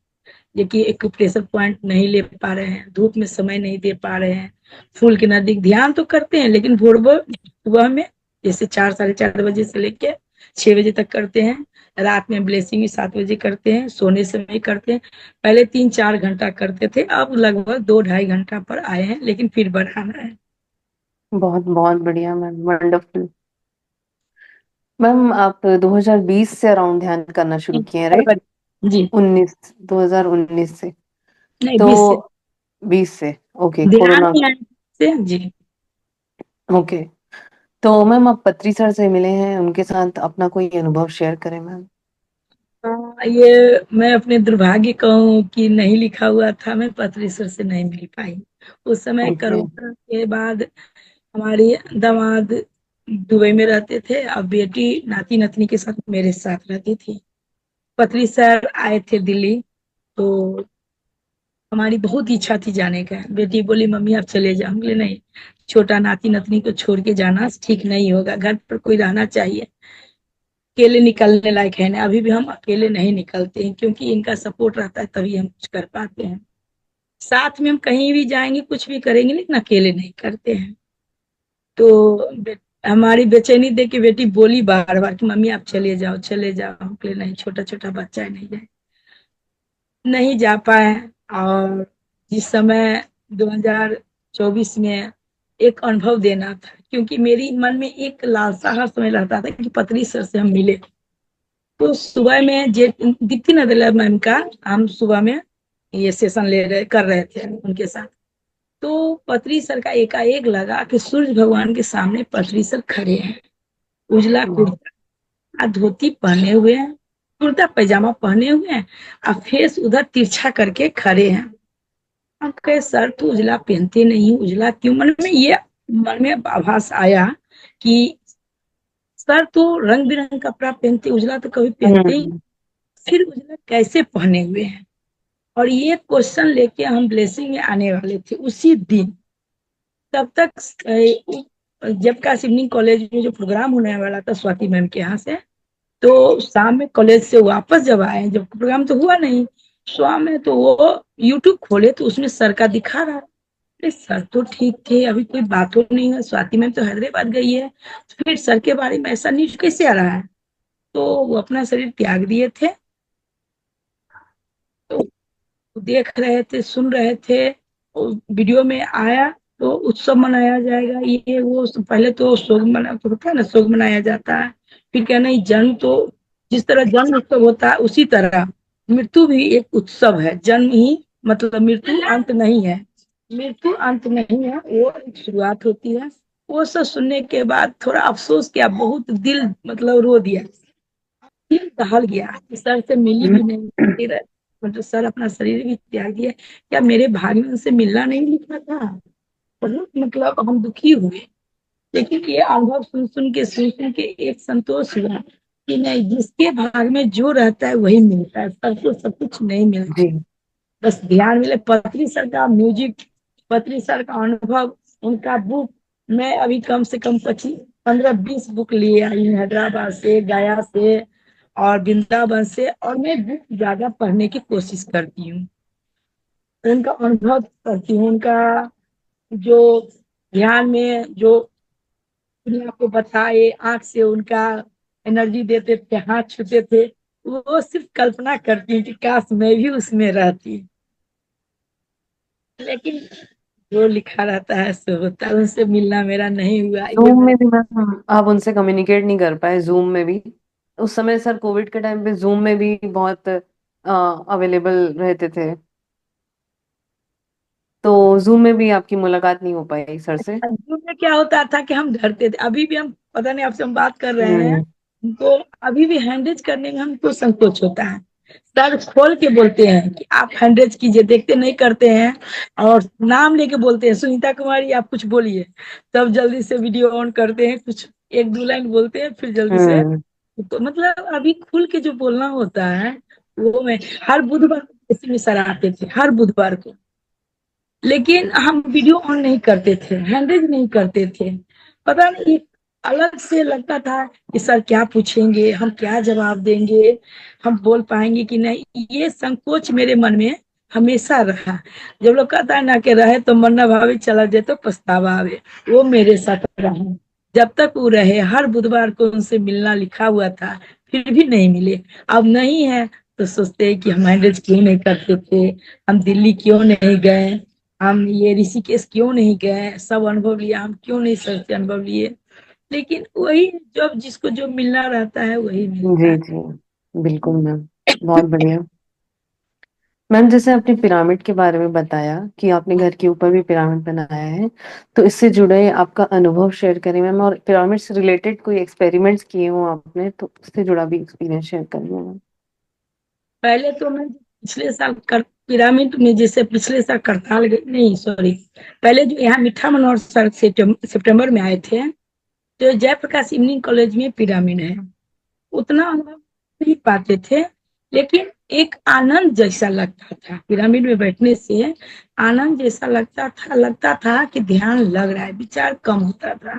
देखिए, एक प्रेशर पॉइंट नहीं ले पा रहे हैं, धूप में समय नहीं दे पा रहे हैं, फूल के नजदीक ध्यान तो करते हैं, लेकिन भोर भोर सुबह में जैसे 4 साढ़े 4 बजे से लेके 6 बजे तक करते हैं। रात में ब्लेसिंग 7 बजे करते हैं, सोने समय करते हैं। पहले 3 4 घंटा करते थे, अब लगभग 2 ढाई घंटा पर आए हैं, लेकिन फिर बढ़ाना है। बहुत बहुत बढ़िया मैम, वंडरफुल। मैम आप 2020 से अराउंड ध्यान करना शुरू किए हैं, राइट? फरवरी जी। 19, 2019 से? नहीं, तो 20 से 20 से, ओके, ध्यान कोरोना। में आने से जी। ओके। तो मैम आप पत्री सर से मिले हैं, उनके साथ अपना कोई अनुभव शेयर करें मैम। ये मैं अपने दुर्भाग्य कहूँ कि नहीं लिखा हुआ था, मैं पत्रेश्वर से नहीं मिल पाई। उस समय ओके। कोरोना के बाद हमारी दामाद दुबई में रहते थे, अब बेटी नाती नतनी के साथ मेरे साथ रहती थी। पत्री सर आए थे दिल्ली, तो हमारी बहुत इच्छा थी जाने का। बेटी बोली मम्मी आप चले जाओ, हम बोले नहीं, छोटा नाती नतनी को छोड़ के जाना ठीक नहीं होगा, घर पर कोई रहना चाहिए। अकेले निकलने लायक है ना, अभी भी हम अकेले नहीं निकलते हैं, क्योंकि इनका सपोर्ट रहता है तभी हम कुछ कर पाते हैं। साथ में हम कहीं भी जाएंगे, कुछ भी करेंगे, लेकिन अकेले नहीं करते हैं। तो हमारी बेचैनी देख के बेटी बोली बार बार कि मम्मी आप चले जाओ, चले जाओ। हम बोले नहीं, छोटा छोटा बच्चा है, नहीं जाए, नहीं जा पाए। और जिस समय 2024 में एक अनुभव देना था, क्योंकि मेरी मन में एक लालसा हर समय रहता था कि पत्री सर से हम मिले। तो सुबह में जे दीप्ति नदला मैम का हम सुबह में ये सेशन ले रहे कर रहे थे उनके साथ। तो पत्री सर का एकाएक लगा कि सूर्य भगवान के सामने पत्री सर खड़े हैं, उजला कुर्ता धोती पहने हुए हैं, कुर्ता पैजामा पहने हुए हैं, और फेस उधर तिरछा करके खड़े हैं। हम कहे सर तो उजला पहनते नहीं, उजला क्यों? मन में ये मन में आभास आया कि सर तो रंग बिरंग कपड़ा पहनते, उजला तो कभी पहनते ही, हम्म। फिर उजला कैसे पहने हुए हैं। और ये क्वेश्चन लेके हम ब्लेसिंग में आने वाले थे उसी दिन। तब तक जब का इवनिंग कॉलेज में जो प्रोग्राम होने वाला था स्वाति मैम के यहाँ से, तो शाम में कॉलेज से वापस जब आए, जब प्रोग्राम तो हुआ नहीं, शाम में तो वो यूट्यूब खोले तो उसमें सर का दिखा रहा है। अरे सर तो ठीक थे, अभी कोई बात हो नहीं है, स्वाति मैम तो हैदराबाद गई है, तो फिर सर के बारे में ऐसा न्यूज कैसे आ रहा है। तो वो अपना शरीर त्याग दिए थे, तो देख रहे थे, सुन रहे थे। और वीडियो में आया तो उत्सव मनाया जाएगा, ये वो पहले तो शोक मना तो होता है ना, शोक मनाया जाता है। फिर क्या नहीं, जन्म तो जिस तरह जन्म उत्सव होता है उसी तरह मृत्यु भी एक उत्सव है। जन्म ही मतलब मृत्यु अंत नहीं है, मृत्यु अंत नहीं है, वो एक शुरुआत होती है। वो सब सुनने के बाद थोड़ा अफसोस किया, बहुत दिल मतलब रो दिया, दिल दहल गया कि सर से मिली भी नहीं, फिर मतलब सर अपना शरीर भी त्याग दिया, क्या मेरे भाग्य में उनसे मिलना नहीं लिखा था। बहुत मतलब हम दुखी हुए। लेकिन ये अनुभव सुन सुन के एक संतोष हुआ कि नहीं, जिसके भाग में जो रहता है वही मिलता है, सबको सब कुछ नहीं मिलता। जी। बस ध्यान मिले। पत्री सर का म्यूजिक, पत्री सर का अनुभव, उनका बुक, मैं अभी कम से कम 25 15 20 बुक लिए आई हूँ, हैदराबाद से, गया से और वृंदावन से। और मैं बुक ज्यादा पढ़ने की कोशिश करती हूँ, उनका अनुभव करती हूँ, उनका जो ध्यान में जो दुनिया को बताए, आंख से उनका एनर्जी देते थे, हाथ छूते थे, वो सिर्फ कल्पना करती हूँ कि काश मैं भी उसमें रहती। लेकिन जो लिखा रहता है सो होता है, उनसे मिलना मेरा नहीं हुआ, ये जूम मेरे। में भी मैम आप उनसे कम्युनिकेट नहीं कर पाए, जूम में भी? उस समय सर कोविड के टाइम पे जूम में भी बहुत अवेलेबल रहते थे, तो जूम में भी आपकी मुलाकात नहीं हो पाई सर से? अंजुम में क्या होता था कि हम डरते थे, अभी भी हम पता नहीं आपसे हम बात कर रहे हैं, हम्म। तो अभी भी हैंडरेज करने में हमको संकोच होता है। सर खोल के बोलते हैं कि आप हैंडरेज कीजिए, देखते नहीं करते हैं, और नाम लेके बोलते हैं सुनीता कुमारी आप कुछ बोलिए, तब जल्दी से वीडियो ऑन करते हैं, कुछ एक दो लाइन बोलते हैं, फिर जल्दी से। हम्म। तो मतलब अभी खुल के जो बोलना होता है वो मैं हर बुधवार को इसी में सर आते थे, हर बुधवार को। लेकिन हम वीडियो ऑन नहीं करते थे, हैंडरेज नहीं करते थे। पता नहीं एक अलग से लगता था कि सर क्या पूछेंगे, हम क्या जवाब देंगे, हम बोल पाएंगे कि नहीं, ये संकोच मेरे मन में हमेशा रहा। जब लोग कहता है ना कि रहे तो मन न भावे, चला जाए तो पछतावा आवे, वो मेरे साथ रहा। जब तक वो रहे, हर बुधवार को उनसे मिलना लिखा हुआ था, फिर भी नहीं मिले। अब नहीं है तो सोचते हैं कि हम हैंडरेज क्यों नहीं करते थे, हम दिल्ली क्यों नहीं गए, हम ये ऋषिकेश क्यों नहीं गए, सब अनुभव लिया, हम क्यों नहीं सर से अनुभव लिए। लेकिन वही, जब जिसको जो मिलना रहता है वही मिलता जी है। जी, बिल्कुल मैम, बहुत बढ़िया। मैम जैसे आपने पिरामिड के बारे में बताया कि आपने घर के ऊपर भी पिरामिड बनाया है, तो इससे जुड़े आपका अनुभव शेयर करें मैम, और पिरामिड से रिलेटेड कोई एक्सपेरिमेंट्स किए हो आपने तो उससे जुड़ा भी एक्सपीरियंस शेयर करिए मैम। पहले तो मैं पिछले साल कर पिरामिड में, जैसे पिछले साल करताल गई, नहीं सॉरी, पहले जो यहाँ मीठा मनोहर सर सितंबर में आए थे, तो जयप्रकाश इवनिंग कॉलेज में पिरामिड है, उतना अनुभव नहीं पाते थे। लेकिन एक आनंद जैसा लगता था पिरामिड में बैठने से, आनंद जैसा लगता था कि ध्यान लग रहा है, विचार कम होता था।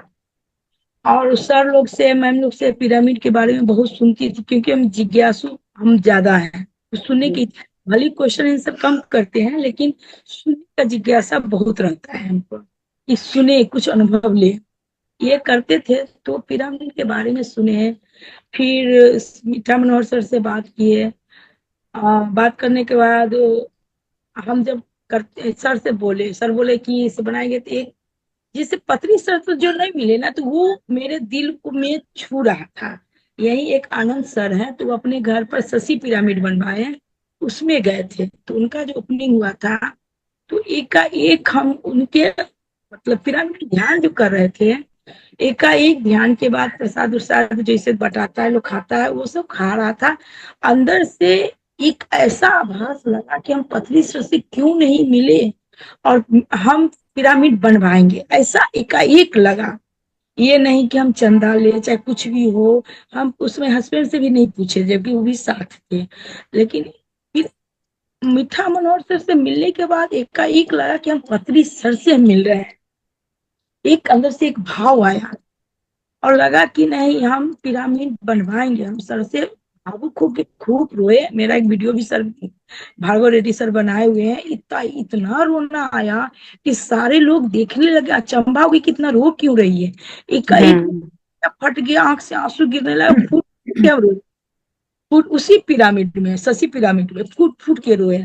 और सर लोग से, मैम लोग से पिरामिड के बारे में बहुत सुनती थी, क्योंकि हम जिज्ञासु हम ज्यादा हैं, तो सुनने जी। की भले क्वेश्चन इन सब कम करते हैं, लेकिन सुनने का जिज्ञासा बहुत रहता है हमको कि सुने, कुछ अनुभव ले, ये करते थे। तो पिरामिड के बारे में सुने, फिर मीठा मनोहर सर से बात किए। बात करने के बाद हम जब करते, सर से बोले, सर बोले कि इसे बनाएंगे, तो एक जिससे पत्री सर तो जो नहीं मिले ना, तो वो मेरे दिल को में छू रहा था। यही एक आनंद सर है, तो वो अपने घर पर शशि पिरामिड बनवाए, उसमें गए थे, तो उनका जो ओपनिंग हुआ था, तो एकाएक हम उनके मतलब पिरामिड ध्यान जो कर रहे थे, एकाएक ध्यान के बाद प्रसाद उसाद जैसे बटाता है लोग खाता है, वो सब खा रहा था। अंदर से एक ऐसा आभास लगा कि हम पथरी सर से क्यों नहीं मिले, और हम पिरामिड बनवाएंगे, ऐसा एकाएक लगा। ये नहीं कि हम चंदा ले चाहे कुछ भी हो, हम उसमें हस्बैंड से भी नहीं पूछे जबकि वो भी साथ थे। लेकिन फिर मीठा मनोहर सर से मिलने के बाद एकाएक लगा कि हम पत्री सर से मिल रहे हैं। एक अंदर से एक भाव आया और लगा कि नहीं, हम पिरामिड बनवाएंगे। हम सर से भावुक होके खूब रोए। मेरा एक वीडियो भी सर भार्गव रेड्डी सर बनाए हुए हैं। इतना इतना रोना आया कि सारे लोग देखने लगे, अचंभा हो गई कितना रो क्यों रही है। एकाएक हम्म। फट गया, आंख से आंसू गिरने लगा, फूट के हम रोए। फूट उसी पिरामिड में, शशि पिरामिड में फूट फूट के रोए।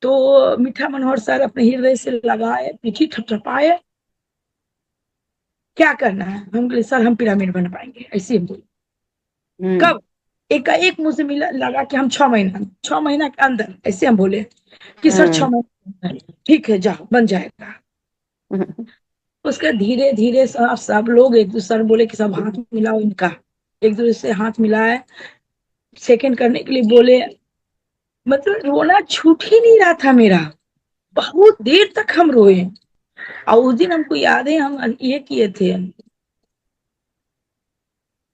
तो मीठा मनोहर सर अपने हृदय से लगाए, पीठी थपथपाए, क्या करना है। हम बोले सर हम पिरामिड बन पाएंगे, ऐसे हम बोले। हम्म। कब? एकाएक मुझे मिला, लगा कि हम 6 महीना, 6 महीना के अंदर, ऐसे हम बोले कि सर हम्म। 6 महीना ठीक है, जाओ बन जाएगा। हम्म। उसके धीरे धीरे सब लोग एक दूसरे बोले कि सब हाथ मिलाओ इनका। एक दूसरे से हाथ मिलाए, सेकंड करने के लिए बोले। मतलब रोना छूट ही नहीं रहा था मेरा। बहुत देर तक हम रोए। और उस दिन हमको याद है, हम ये किए थे,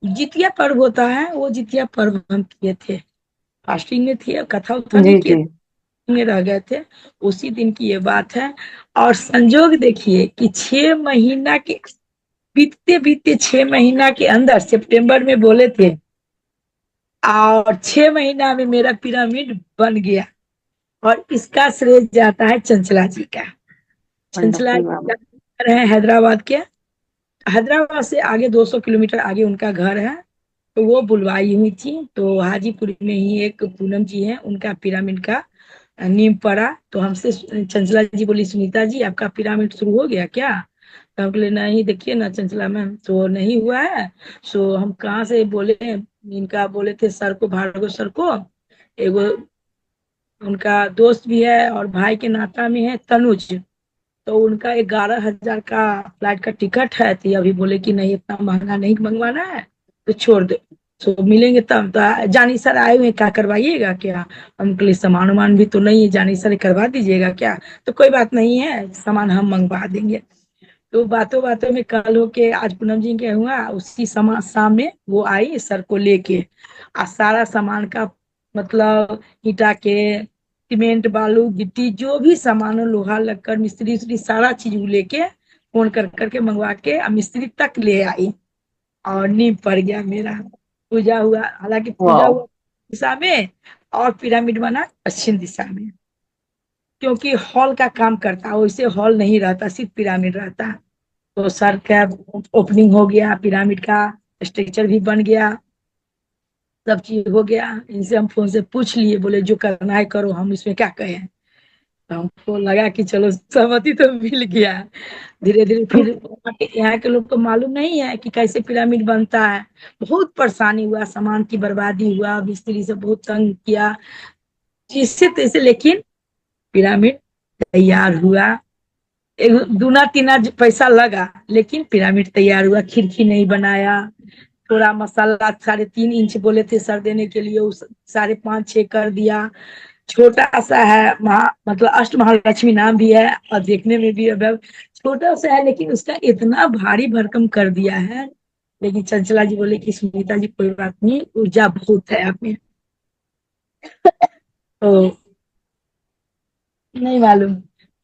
जितिया पर्व होता है, वो जितिया पर्व हम किए थे। फास्टिंग में थे, कथा उथा नहीं जी किए, जी। में रह गए थे। उसी दिन की ये बात है। और संजोग देखिए कि 6 महीना के बीतते बीतते, 6 महीना के अंदर सितंबर में बोले थे, और 6 महीना में मेरा पिरामिड बन गया। और इसका श्रेय जाता है चंचला जी का। चंचला वंडरफुल जी मैम। का घर है हैदराबाद के। हैदराबाद से आगे 200 किलोमीटर आगे उनका घर है। तो वो बुलवाई हुई थी, तो हाजीपुर में ही एक पूनम जी है, उनका पिरामिड का नींव पड़ा। तो हमसे चंचला जी बोली, सुनीता जी आपका पिरामिड शुरू हो गया क्या? तो हम बोले नहीं, देखिए ना चंचला मैम, तो नहीं हुआ है। सो हम कहाँ से बोले, इनका बोले थे सर को, भार्गव सर को। एगो उनका दोस्त भी है और भाई के नाता में है, तनुज। तो उनका 11,000 का फ्लाइट का टिकट है। तो अभी बोले कि नहीं, इतना महंगा नहीं मंगवाना है, तो छोड़ दो। तो मिलेंगे तब। तो जानी सर आए हुए हैं, क्या करवाइएगा क्या? हम के लिए सामान वामान भी तो नहीं है, जानी सर करवा दीजिएगा क्या? तो कोई बात नहीं है, सामान हम मंगवा देंगे। तो बातों बातों में कल हो के आज पूनम जी के हुआ, उसी समा शाम में वो आई सर को लेके। आ सारा सामान का मतलब ईटा के, सीमेंट बालू गिट्टी जो भी सामान हो, लोहा लक्कड़ मिस्त्री उस्त्री सारा चीज वो लेके फोन कर करके मंगवा के मिस्त्री तक ले आई। और नींव पड़ गया मेरा। पूजा हुआ, हालांकि पूजा वाह। हुआ दिशा में और पिरामिड बना पश्चिम दिशा में। क्योंकि हॉल का काम करता, वैसे हॉल नहीं रहता, सिर्फ पिरामिड रहता। तो सर का ओपनिंग हो गया, पिरामिड का स्ट्रक्चर भी बन गया, सब चीज हो गया। इनसे हम फोन से पूछ लिए, बोले जो करना है करो, हम इसमें क्या कहें। तो हमको लगा कि चलो सहमति तो मिल गया। धीरे धीरे फिर यहाँ के लोग को मालूम नहीं है कि कैसे पिरामिड बनता है। बहुत परेशानी हुआ, सामान की बर्बादी हुआ, मिस्त्री से बहुत तंग किया, जिससे तैसे, लेकिन पिरामिड तैयार हुआ। एक दूना तीना पैसा लगा, लेकिन पिरामिड तैयार हुआ। खिड़की नहीं बनाया, थोड़ा मसाला 3.5 इंच बोले थे सर देने के लिए, उस 5.5 6 कर दिया। छोटा सा है, मतलब अष्ट महालक्ष्मी नाम भी है और देखने में भी अब छोटा सा है, लेकिन उसका इतना भारी भरकम कर दिया है। लेकिन चंचला जी बोले कि सुनीता जी कोई बात नहीं, ऊर्जा बहुत है आप में। तो नहीं मालूम।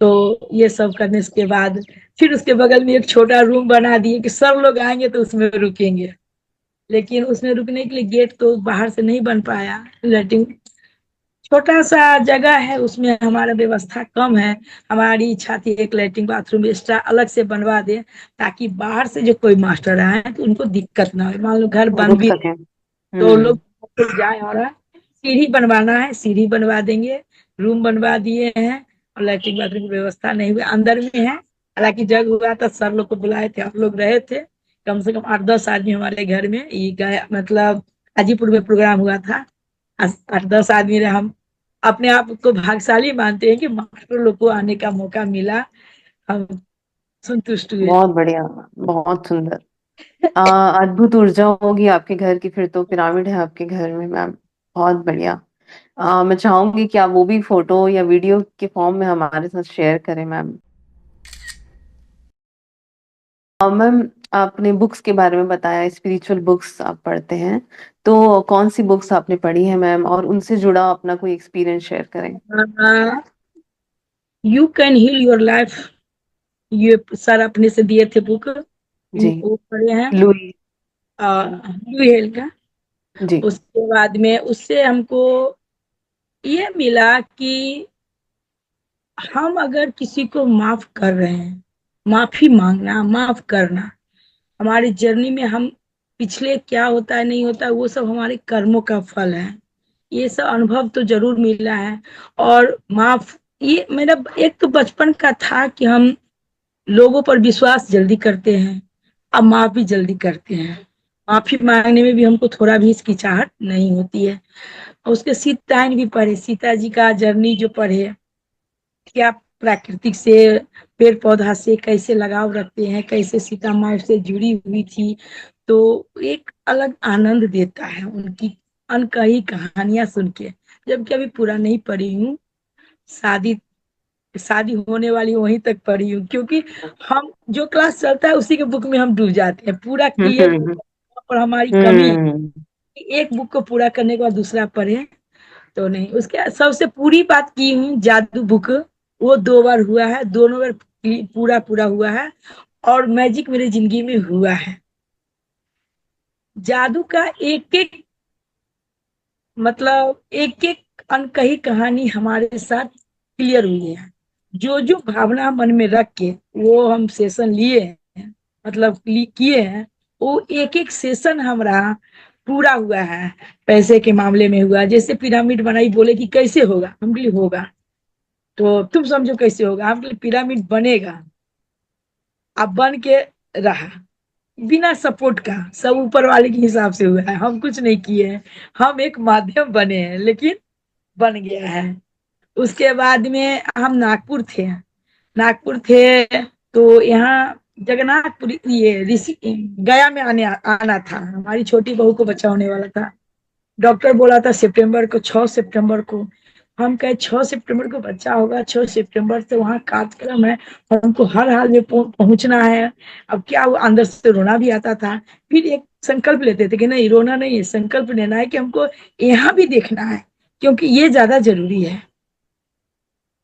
तो ये सब करने के बाद फिर उसके बगल में एक छोटा रूम बना दिए कि सब लोग आएंगे तो उसमें रुकेंगे। लेकिन उसमें रुकने के लिए गेट तो बाहर से नहीं बन पाया, लैट्रिन छोटा सा जगह है, उसमें हमारा व्यवस्था कम है। हमारी इच्छा थी एक लैट्रिन बाथरूम एक्स्ट्रा अलग से बनवा दे, ताकि बाहर से जो कोई मास्टर आए तो उनको दिक्कत ना हो। मान लो घर बन रुक भी सके। तो हम्म। लोग जाए। और सीढ़ी बनवाना है, सीढ़ी बनवा देंगे। रूम बनवा दिए हैं और लैट्रिन बाथरूम की व्यवस्था नहीं हुई, अंदर में है। हालांकि जग हुआ था, सर लोग को बुलाए थे, हम लोग रहे थे। कम से कम 8 10 आदमी हमारे घर में ये गया, मतलब हाजीपुर में प्रोग्राम हुआ था। 8 10 आदमी रहे। हम अपने आप को भाग्यशाली मानते हैं कि मास्टर लोग को आने का मौका मिला। हम संतुष्ट हुए। बहुत बढ़िया। बहुत सुंदर। अद्भुत ऊर्जा होगी आपके घर की, फिर तो पिरामिड है आपके घर में मैम। बहुत बढ़िया। मैं चाहूंगी कि आप वो भी फोटो या वीडियो के फॉर्म में हमारे साथ शेयर करें मैम। मैम, आपने बुक्स के बारे में बताया, स्पिरिचुअल बुक्स आप पढ़ते हैं, तो कौन सी बुक्स आपने पढ़ी है मैम, और उनसे जुड़ा अपना कोई एक्सपीरियंस शेयर करें। You can heal your life, ये सर अपने से दिए थे बुक, जी। वो पढ़े हैं। लुई। न्यू हेल का। जी। उसके बाद में उससे हमको ये मिला कि हम अगर किसी को माफ कर रहे हैं, माफी मांगना, माफ करना, हमारी जर्नी में हम पिछले क्या होता है नहीं होता है वो सब हमारे कर्मों का फल है। ये सब अनुभव तो जरूर मिला है। और माफ, ये मेरा एक तो बचपन का था कि हम लोगों पर विश्वास जल्दी करते हैं, अब माफ भी जल्दी करते हैं। माफी मांगने में भी हमको थोड़ा भी हिचकिचाहट नहीं होती है। और उसके सीतायन भी पढ़े, सीता जी का जर्नी जो पढ़े, क्या प्राकृतिक से, पेड़ पौधा से कैसे लगाव रखते हैं, कैसे सीता माँ उससे जुड़ी हुई थी। तो एक अलग आनंद देता है उनकी अनकही कहानियां सुन के। जबकि अभी पूरा नहीं पढ़ी हूँ, शादी शादी होने वाली वहीं तक पढ़ी हूँ, क्योंकि हम जो क्लास चलता है उसी के बुक में हम डूब जाते हैं, पूरा क्लियर हम्म। पर हमारी कमी है हम्म। कि एक बुक को पूरा करने के बाद दूसरा पढ़े। तो नहीं, उसके सबसे पूरी बात की हूँ जादू बुक, वो 2 बार हुआ है, दोनों बार पूरा पूरा हुआ है। और मैजिक मेरी जिंदगी में हुआ है। जादू का एक एक मतलब एक एक अनकही कहानी हमारे साथ क्लियर हुई है। जो जो भावना मन में रख के वो हम सेशन लिए हैं, मतलब किए हैं, वो एक एक सेशन हमारा पूरा हुआ है। पैसे के मामले में हुआ, जैसे पिरामिड बनाई, बोले कि कैसे होगा, हम बोले होगा। तो तुम समझो कैसे होगा, हम बोले पिरामिड बनेगा। अब बन के रहा, बिना सपोर्ट का, सब ऊपर वाले के हिसाब से हुआ है, हम कुछ नहीं किए हैं। हम एक माध्यम बने हैं, लेकिन बन गया है। उसके बाद में हम नागपुर थे, नागपुर थे तो यहाँ जगन्नाथपुरी, ये ऋषि गया में आना था, हमारी छोटी बहू को बच्चा होने वाला था। डॉक्टर बोला था सितंबर को, 6 सितंबर को। हम कहे 6 सितंबर को बच्चा होगा, 6 सितंबर से वहाँ कार्यक्रम है, हमको हर हाल में पहुंचना है। अब क्या हुआ, अंदर से रोना भी आता था। फिर एक संकल्प लेते थे कि नहीं, रोना नहीं है, संकल्प लेना है कि हमको यहाँ भी देखना है, क्योंकि ये ज्यादा जरूरी है,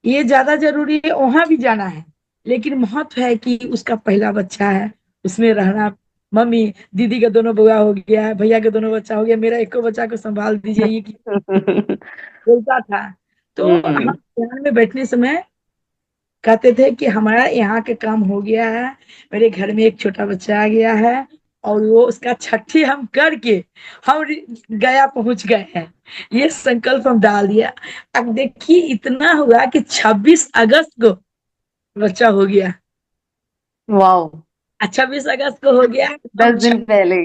ये ज्यादा जरूरी है, वहां भी जाना है। लेकिन महत्व है कि उसका पहला बच्चा है, उसमें रहना। मम्मी, दीदी का दोनों बुआ हो गया है, भैया के दोनों बच्चा हो गया, मेरा एको बच्चा को संभाल दीजिए, ये बोलता था। तो हम हम्म। ध्यान में बैठने समय कहते थे कि हमारा यहाँ के काम हो गया है, मेरे घर में एक छोटा बच्चा आ गया है, और वो उसका छठी हम करके हम गया पहुंच गए हैं। ये संकल्प हम डाल दिया। अब देखिए इतना हुआ कि 26 अगस्त को बच्चा हो गया। वाओ। 26 अगस्त को हो गया। हम 10 दिन पहले।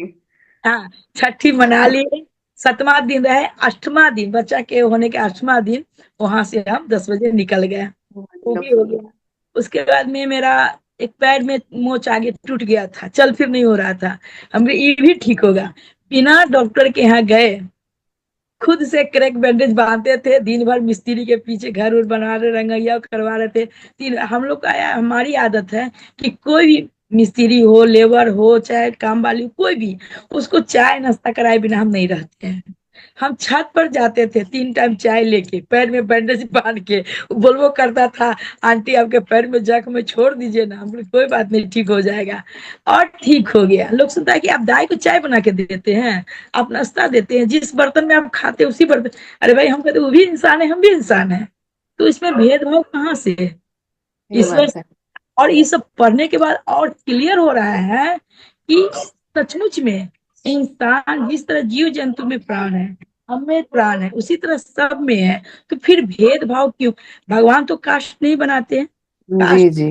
हाँ, छठी मना लिए। 7वां दिन रहे, 8वां दिन बच्चा के होने के 8वां दिन वहां से हम 10 बजे निकल गए। वो भी हो वंडरफुल। गया। उसके बाद में मेरा एक पैर में मोच आगे टूट गया था, चल फिर नहीं हो रहा था। हमने ये भी ठीक होगा, बिना डॉक्टर के यहाँ गए, खुद से क्रैक बैंडेज बांधते थे, दिन भर मिस्त्री के पीछे घर उर बना रहे, रंगैया करवा रहे थे। तीन हम लोग का हमारी आदत है कि कोई भी मिस्त्री हो, लेबर हो, चाहे काम वाली हो, कोई भी, उसको चाय नाश्ता कराए बिना हम नहीं रहते हैं। हम छत पर जाते थे 3 टाइम चाय लेके, पैर में बैंडेज बांध के। बोलबो करता था, आंटी आपके पैर में जख्म में छोड़ दीजिए ना, हम बोले कोई बात नहीं, ठीक हो जाएगा। और ठीक हो गया। लोग सुनता है कि आप दाई को चाय बना के देते हैं, आप नाश्ता देते हैं, जिस बर्तन में आप खाते हैं उसी बर्तन। अरे भाई, हम कहते वो भी इंसान है, हम भी इंसान है, तो इसमें भेदभाव कहाँ से है? ये ईश्वर। बात है। और ये सब पढ़ने के बाद और क्लियर हो रहा है कि सचमुच में इंसान, जिस तरह जीव जंतु में प्राण है, हम में प्राण है, उसी तरह सब में है। तो फिर भेदभाव क्यों? भगवान तो कास्ट नहीं बनाते हैं, जी। कास्ट जी।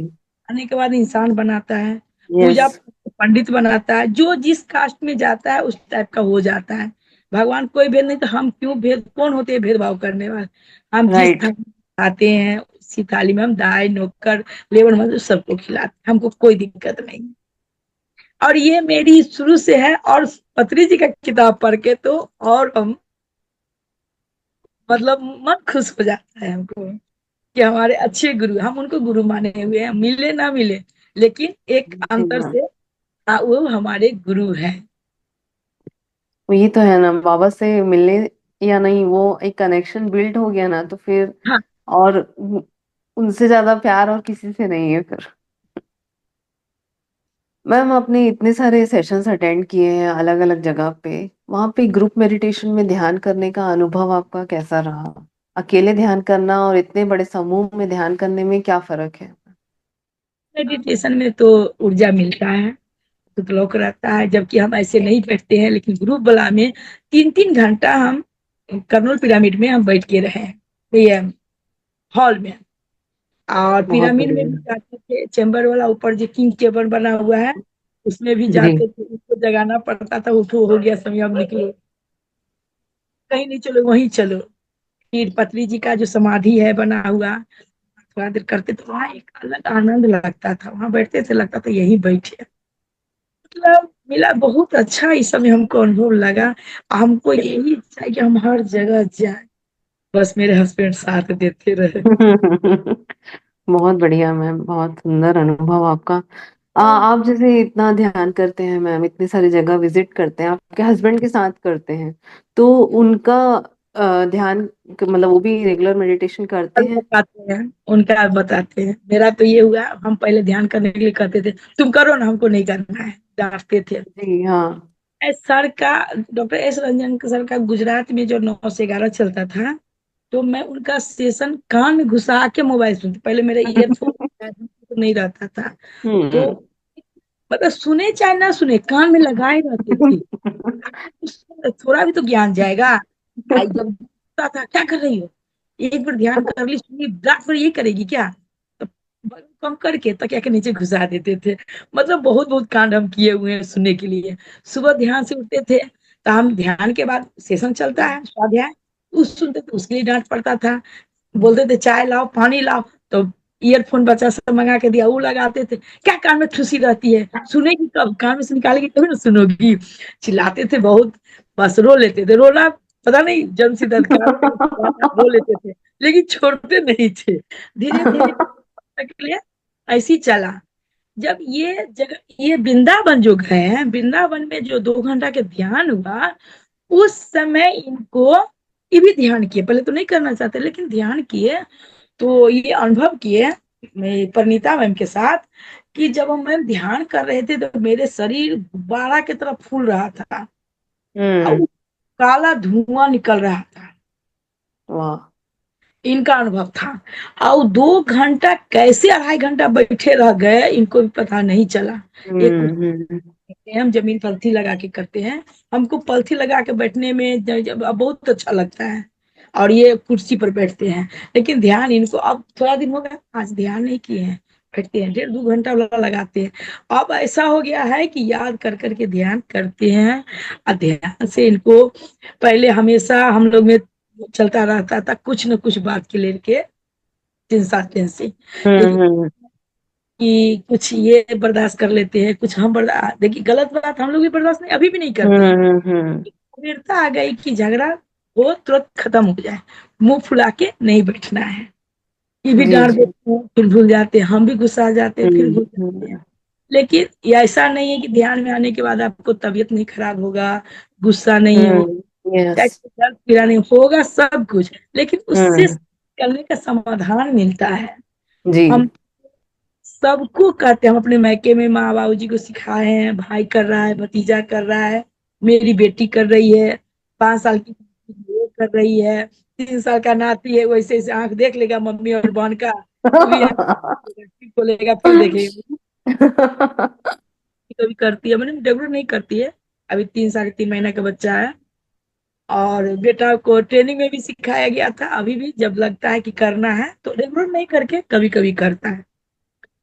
आने के बाद इंसान बनाता है, यस। पूजा पंडित बनाता है, जो जिस कास्ट में जाता है उस टाइप का हो जाता है। भगवान कोई भेद नहीं, तो हम क्यों भेद, कौन होते हैं भेदभाव करने वाले? हम जिस राइट। थाली में खाते हैं उसी थाली में हम दाई नौकर लेबर मजदूर सबको खिलाते हैं, हमको कोई दिक्कत नहीं। और ये मेरी शुरू से है। और पत्री जी का किताब पढ़ के तो और हम मतलब मन खुश हो जाता है हमको कि हमारे अच्छे गुरु, हम उनको गुरु माने हुए हैं, मिले ना मिले, लेकिन एक जी अंतर मैम। से वो हमारे गुरु है। वो ये तो है ना, बाबा से मिलने या नहीं, वो एक कनेक्शन बिल्ड हो गया ना, तो फिर हाँ, और उनसे ज्यादा प्यार और किसी से नहीं है फिर। मैम आपने इतने सारे सेशंस अटेंड किए हैं अलग अलग जगह पे, वहां पे ग्रुप मेडिटेशन में ध्यान करने का अनुभव आपका कैसा रहा? अकेले ध्यान करना और इतने बड़े समूह में ध्यान करने में क्या फर्क है? मेडिटेशन में तो ऊर्जा मिलता है, तो ब्लॉक रहता है, जबकि हम ऐसे नहीं बैठते हैं, लेकिन ग्रुप वाला में 3-3 घंटा हम कर्नल पिरामिड में हम बैठ के रहे हैं, ये हॉल में। और बहुत पिरामिड में भी बढ़िया। जाते थे, चैम्बर वाला ऊपर जो किंग चैम्बर बना हुआ है, उसमें भी जी। जाते थे, उसको जगाना पड़ता था, उठो हो गया समय, अब निकलो, कहीं नहीं, चलो वहीं चलो। फिर पतली जी का जो समाधि है बना हुआ, थोड़ा देर करते तो वहाँ एक अलग आनंद लगता था, वहां बैठते थे लगता था यहीं बैठे, मतलब मिला, बहुत अच्छा इस समय हमको अनुभव लगा। हमको यही इच्छा है कि हम हर जगह जाए, बस मेरे हस्बैंड साथ देते रहे। बहुत बढ़िया मैम, बहुत सुंदर अनुभव आपका। आप जैसे इतना ध्यान करते हैं मैम, इतनी सारी जगह विजिट करते हैं, आपके हस्बैंड के साथ करते हैं, तो उनका ध्यान, मतलब वो भी रेगुलर मेडिटेशन करते कल हैं? बताते हैं, उनका बताते हैं। मेरा तो ये हुआ, हम पहले ध्यान करने के लिए कहते थे, तुम करो ना, हमको नहीं करना है, डांटते थे। जी हाँ। सर का, डॉक्टर एस रंजन सर का गुजरात में जो 9 से 11 चलता था, तो मैं उनका सेशन कान में घुसा के मोबाइल सुनती, पहले मेरे ईयरफोन तो नहीं रहता था, तो हम्म। मतलब सुने चाहे ना सुने, कान में लगाए रहते थे, थोड़ा भी तो ज्ञान जाएगा। आई जब पूछता था क्या कर रही हो, एक बार ध्यान कर ली, सुनी, रात भर ये करेगी क्या, तो कम करके तकिया के नीचे घुसा देते थे। मतलब बहुत बहुत कांड हम किए हुए हैं सुनने के लिए। सुबह ध्यान से उठते थे, तो हम ध्यान के बाद सेशन चलता है स्वाध्याय, उस सुनते थे, उसके लिए डांट पड़ता था। बोलते थे चाय लाओ, पानी लाओ, तो ईयरफोन बच्चा सब मंगा के दिया, वो लगाते थे। क्या कान में खुशी रहती है, सुनेगी कब, कान में से निकालेगी तभी ना सुनोगी। चिल्लाते थे बहुत, बस रो लेते थे, रोना पता नहीं जन्म सिद्ध अधिकार से रो लेते थे, लेकिन छोड़ते नहीं थे। धीरे धीरे के लिए ऐसी चला। जब ये जगह, ये वृंदावन जो गए हैं, वृंदावन में जो 2 घंटा के ध्यान हुआ, उस समय इनको, ये भी ध्यान किए, पहले तो नहीं करना चाहते लेकिन ध्यान किए, तो ये अनुभव किए परिणीता मैम के साथ, कि जब हम मैम ध्यान कर रहे थे तो मेरे शरीर गुब्बारा की तरफ फूल रहा था, और हम्म। काला धुआं निकल रहा था, वाह। इनका अनुभव था। और 2 घंटा कैसे 2.5 घंटा बैठे रह गए, इनको भी पता नहीं चला। एक हम्म। हम जमीन पलथी लगा के करते हैं, हमको पलथी लगा के बैठने में बहुत अच्छा लगता है, और ये कुर्सी पर बैठते हैं, लेकिन ध्यान इनको अब थोड़ा दिन हो गया, आज ध्यान नहीं किए हैं, बैठते हैं 1.5-2 घंटा वाला लगाते हैं। अब ऐसा हो गया है कि याद कर करके ध्यान करते हैं, और ध्यान से इनको, पहले हमेशा हम लोग में चलता रहता था कुछ न कुछ बात के लेके टेंशन, लेकिन हम्म। कि कुछ ये बर्दाश्त कर लेते हैं, कुछ हम बर्दाश्त, देखिए गलत बात हम लोग भी बर्दाश्त नहीं, अभी भी नहीं करते हैं। हम्म। गंभीरता आ गई कि झगड़ा हो तुरंत खत्म हो जाए, मुंह फुला के नहीं बैठना है। ये भी जी डांट जी। देते हैं, फिर भूल जाते हैं, हम भी गुस्सा आ जाते हैं, फिर भूल जाते हैं। हम्म। लेकिन ये ऐसा नहीं है कि ध्यान में आने के बाद आपको तबीयत नहीं खराब होगा, गुस्सा नहीं हो, यस। चाहे दर्द पीड़ा नहीं होगा, सब कुछ, लेकिन उससे हम्म। निकलने का समाधान मिलता है। जी। हम सबको कहते हैं, हम अपने मायके में माँ बाबू जी को सिखाए हैं, भाई कर रहा है, भतीजा कर रहा है, मेरी बेटी कर रही है, 5 साल की ये कर रही है, 3 साल का नाती है, वैसे ऐसे आंख देख लेगा मम्मी और बहन का, वो भी आंख फिर खोलेगा, फिर देखेगा। कभी करती है, मैंने डेवलप नहीं करती है, अभी 3 साढ़े 3 महीना का बच्चा है, और बेटा को ट्रेनिंग में भी सिखाया गया था, अभी भी जब लगता है कि करना है तो डेवलप नहीं करके कभी कभी करता है।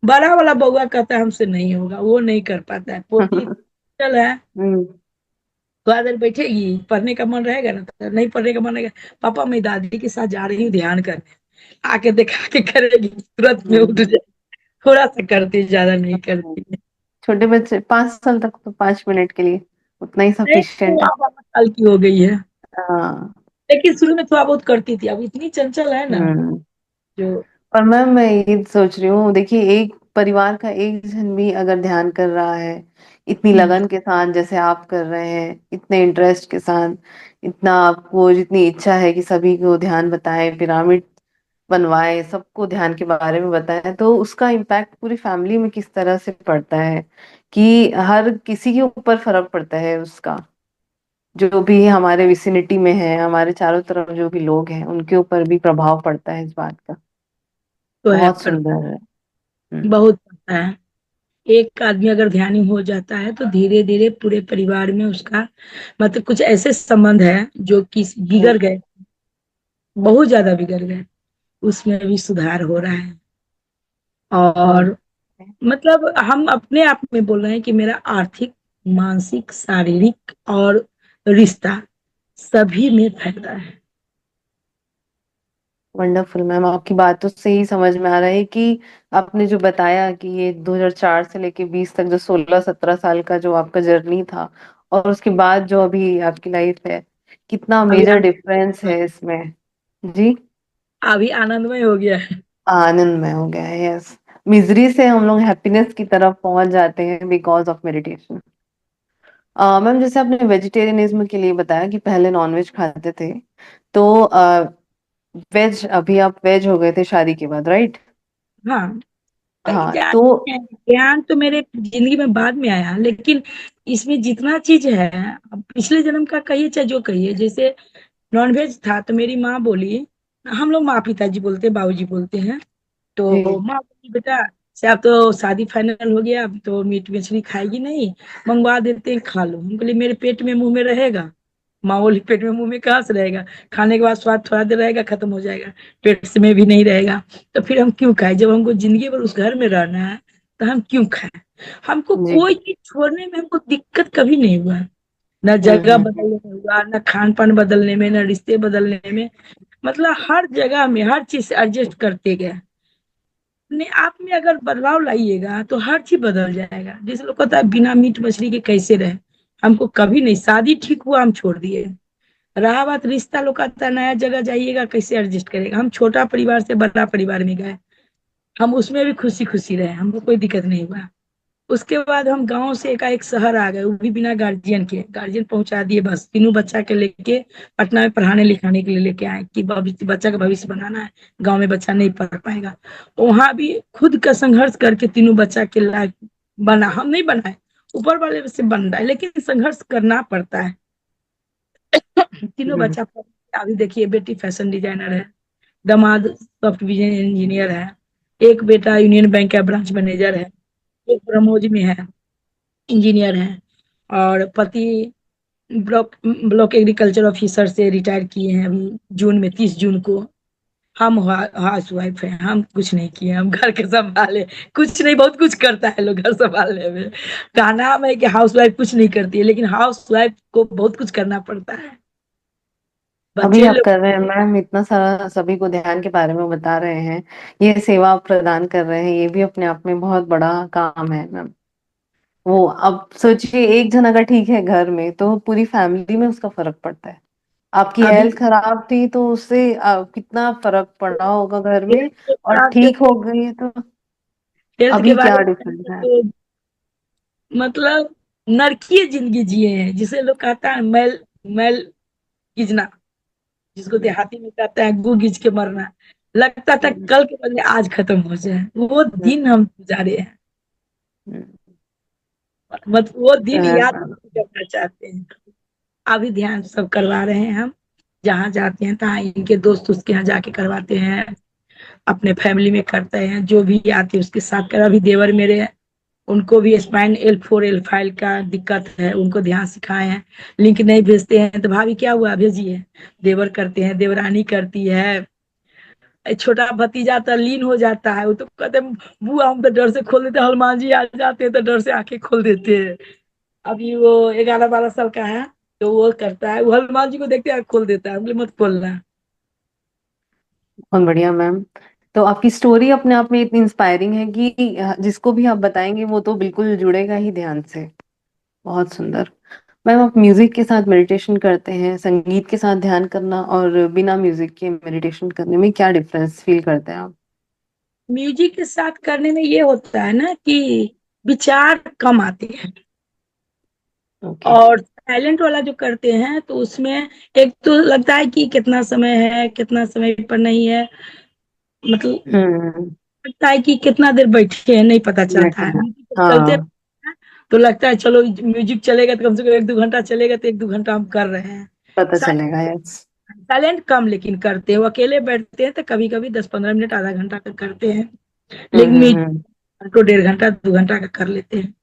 बड़ा वाला बउआ कहता है हमसे नहीं होगा, वो नहीं कर पाता है। पोती चल है, हम्म। थोड़ा देर बैठेगी, पढ़ने का मन रहेगा ना, तो नहीं पढ़ने का मन रहेगा, पापा मैं दादी के साथ जा रही हूँ ध्यान करने, आके दिखा के करेगी, तुरंत में उठ जाए। थोड़ा सा करती, ज्यादा नहीं करती है। छोटे बच्चे 5 साल तक तो 5 मिनट के लिए उतना ही नहीं सफिशिएंट तो है। अब 8 साल की हो गई है, हाँ। लेकिन शुरू में थोड़ा बहुत करती थी, अब इतनी चंचल है ना, हम्म। जो पर मैम मैं ये सोच रही हूँ, देखिए एक परिवार का एक जन भी अगर ध्यान कर रहा है इतनी हम्म। लगन के साथ जैसे आप कर रहे हैं, इतने इंटरेस्ट के साथ, इतना आपको जितनी इच्छा है कि सभी को ध्यान बताएं, पिरामिड बनवाए, सबको ध्यान के बारे में बताएं, तो उसका इम्पैक्ट पूरी फैमिली में किस तरह से पड़ता है कि हर किसी के ऊपर फर्क पड़ता है उसका। जो भी हमारे विसिनिटी में है, हमारे चारों तरफ जो भी लोग हैं, उनके ऊपर भी प्रभाव पड़ता है इस बात का। तो है बहुत पर सुंदर है। हम्म। बहुत पता है। एक आदमी अगर ध्यानी हो जाता है तो धीरे धीरे पूरे परिवार में उसका मतलब कुछ ऐसे संबंध है जो कि बिगड़ हम्म। गए, बहुत ज्यादा बिगड़ गए, उसमें भी सुधार हो रहा है। बहुत। और मतलब हम अपने आप में बोल रहे हैं कि मेरा आर्थिक, मानसिक, शारीरिक और रिश्ता सभी में फायदा है। वंडरफुल मैम, आपकी बातों से ही समझ में आ रहा है कि आपने जो बताया कि ये 2004 से लेके 20 तक जो 16-17 साल का जो आपका जर्नी था, और उसके बाद जो अभी आपकी लाइफ है, कितना अभी मेजर डिफरेंस है इसमें। जी। अभी आनंदमय हो गया है। आनंद में हो गया है, यस। मिजरी से हम लोग हैप्पीनेस की तरफ पहुंच जाते हैं बिकॉज ऑफ मेडिटेशन। मैम, जैसे आपने वेजिटेरियनिज्म के लिए बताया कि पहले नॉनवेज खाते थे, तो वेज, अभी आप वेज हो गए थे शादी के बाद, राइट? हाँ, कई हाँ जान तो। है, ज्ञान तो मेरे जिंदगी में बाद में आया, लेकिन इसमें जितना चीज है, अब पिछले जन्म का कहिए चाहे जो कहिए, जैसे नॉनवेज था तो मेरी माँ बोली, हम लोग माँ पिताजी बोलते हैं, बाबूजी बोलते हैं, तो जी। माँ बोली बेटा से अब तो शादी फाइनल हो गया, अब तो मीट मछली खाएगी नहीं, मंगवा देते हैं खा लो। हम बोले मेरे पेट में मुंह में रहेगा? माँ बोली पेट में मुंह में कहाँ से रहेगा, खाने के बाद स्वाद थोड़ा देर रहेगा खत्म हो जाएगा, पेट से में भी नहीं रहेगा। तो फिर हम क्यों खाएं, जब हमको जिंदगी भर उस घर में रहना है तो हम क्यों खाएं। हमको जी। कोई चीज छोड़ने में हमको दिक्कत कभी नहीं हुआ, न जगह हम्म। बदलने में हुआ, न खान पान बदलने में, न रिश्ते बदलने में। मतलब हर जगह में हर चीज से एडजस्ट करते गए। अपने आप में अगर बदलाव लाइएगा तो हर चीज बदल जाएगा। जैसे लोग कहता है बिना मीट मछली के कैसे रहे, हमको कभी नहीं, शादी ठीक हुआ हम छोड़ दिए। रहा बात रिश्ता, लोग कहता है नया जगह जाइएगा कैसे एडजस्ट करेगा, हम छोटा परिवार से बड़ा परिवार में गए, हम उसमें भी खुशी खुशी रहे, हमको कोई दिक्कत नहीं हुआ। उसके बाद हम गांव से एकाएक शहर आ गए, वो भी बिना गार्जियन के, गार्जियन पहुंचा दिए, बस तीनों बच्चा के लेके पटना में पढ़ाने लिखाने के लिए लेके आए कि भविष्य, बच्चा का भविष्य बनाना है, गांव में बच्चा नहीं पढ़ पाएगा। वहां भी खुद का संघर्ष करके तीनों बच्चा के लायक बना, हम नहीं बनाए, ऊपर वाले से बन रहा है, लेकिन संघर्ष करना पड़ता है। तीनों हम्म। बच्चा अभी देखिए, बेटी फैशन डिजाइनर है, दामाद सॉफ्टवेयर इंजीनियर है, एक बेटा यूनियन बैंक का ब्रांच मैनेजर है, एक ब्रह्मोज में है, इंजीनियर हैं, और पति ब्लॉक ब्लॉक एग्रीकल्चर ऑफिसर से रिटायर किए हैं अभी जून में, 30 जून को। हम हाउस वाइफ हैं, हम कुछ नहीं किए, हम घर के संभाले, कुछ नहीं, बहुत कुछ करता है लोग घर संभालने में। कहा नाम है कि हाउस वाइफ कुछ नहीं करती है, लेकिन हाउस वाइफ को बहुत कुछ करना पड़ता है। अभी बच्चे आप लोग। कर रहे हैं मैम, इतना सारा सभी को ध्यान के बारे में बता रहे हैं, ये सेवा आप प्रदान कर रहे हैं, ये भी अपने आप में बहुत बड़ा काम है मैम। वो अब सोचिए, एक जन अगर ठीक है घर में तो पूरी फैमिली में उसका फर्क पड़ता है। आपकी अभी हेल्थ खराब थी तो उससे कितना फर्क पड़ा होगा घर में, हेल्थ के और बारे ठीक हो गई तो हेल्थ के अभी बारे क्या में डिफरेंस है। तो मतलब नरकीय जिंदगी जिए हैं, जिसे लोग कहता है मैल मैल गिजना, जिसको देहाती में कहते हैं गू गिज के मरना। लगता था हम्म। कल के बदले आज खत्म हो जाए, वो हम्म। दिन हम गुजारे हैं। हम्म। मत वो तो दिन है याद मैम। नहीं करना चाहते हैं। अभी ध्यान सब करवा रहे हैं हम, जहाँ जाते हैं तहाँ इनके दोस्त उसके यहाँ जाके करवाते हैं, अपने फैमिली में करते हैं, जो भी आते हैं उसके साथ कर। अभी देवर मेरे, उनको भी स्पाइन L4 L5 का दिक्कत है, उनको ध्यान सिखाए हैं। लिंक नहीं भेजते हैं तो भाभी क्या हुआ भेजिए, देवर करते हैं, देवरानी करती है, छोटा भतीजा तो लीन हो जाता है, वो तो कहते हैं बुआ हम तो डर से खोल देते हैं, हनुमान जी आ जाते हैं तो डर से आंखें खोल देते हैं। अभी वो 11-12 साल का है, तो वो करता है, वो हनुमान जी को देखते हैं खोल देता है, हम बोले मत खोलना। बहुत बढ़िया मैम। तो आपकी स्टोरी अपने आप में इतनी इंस्पायरिंग है कि जिसको भी आप बताएंगे वो तो बिल्कुल जुड़ेगा ही ध्यान से। बहुत सुंदर। मैम, आप म्यूजिक के साथ मेडिटेशन करते हैं, संगीत के साथ ध्यान करना और बिना म्यूजिक के मेडिटेशन करने में क्या डिफरेंस फील करते हैं आप? म्यूजिक के साथ करने में ये होता है ना कि विचार कम आते हैं। ओके। और साइलेंट वाला जो करते हैं तो उसमें एक तो लगता है कि कितना समय है कितना समय पर नहीं है, मतलब हम्म। लगता है कि कितना देर बैठे हैं नहीं पता चलता है। बैठना। म्यूजिक जब चलते हाँ। हैं तो लगता है चलो म्यूजिक चलेगा तो कम से कम 1-2 घंटा चलेगा तो 1-2 घंटा हम कर रहे हैं। पता चलेगा, यस। टैलेंट कम लेकिन करते हैं, वो अकेले बैठते हैं तो कभी कभी 10-15 मिनट आधा घंटा का करते हैं, हम्म लेकिन हम्म हम्म, म्यूजिक तो 1.5 घंटा 2 घंटा का कर लेते हैं।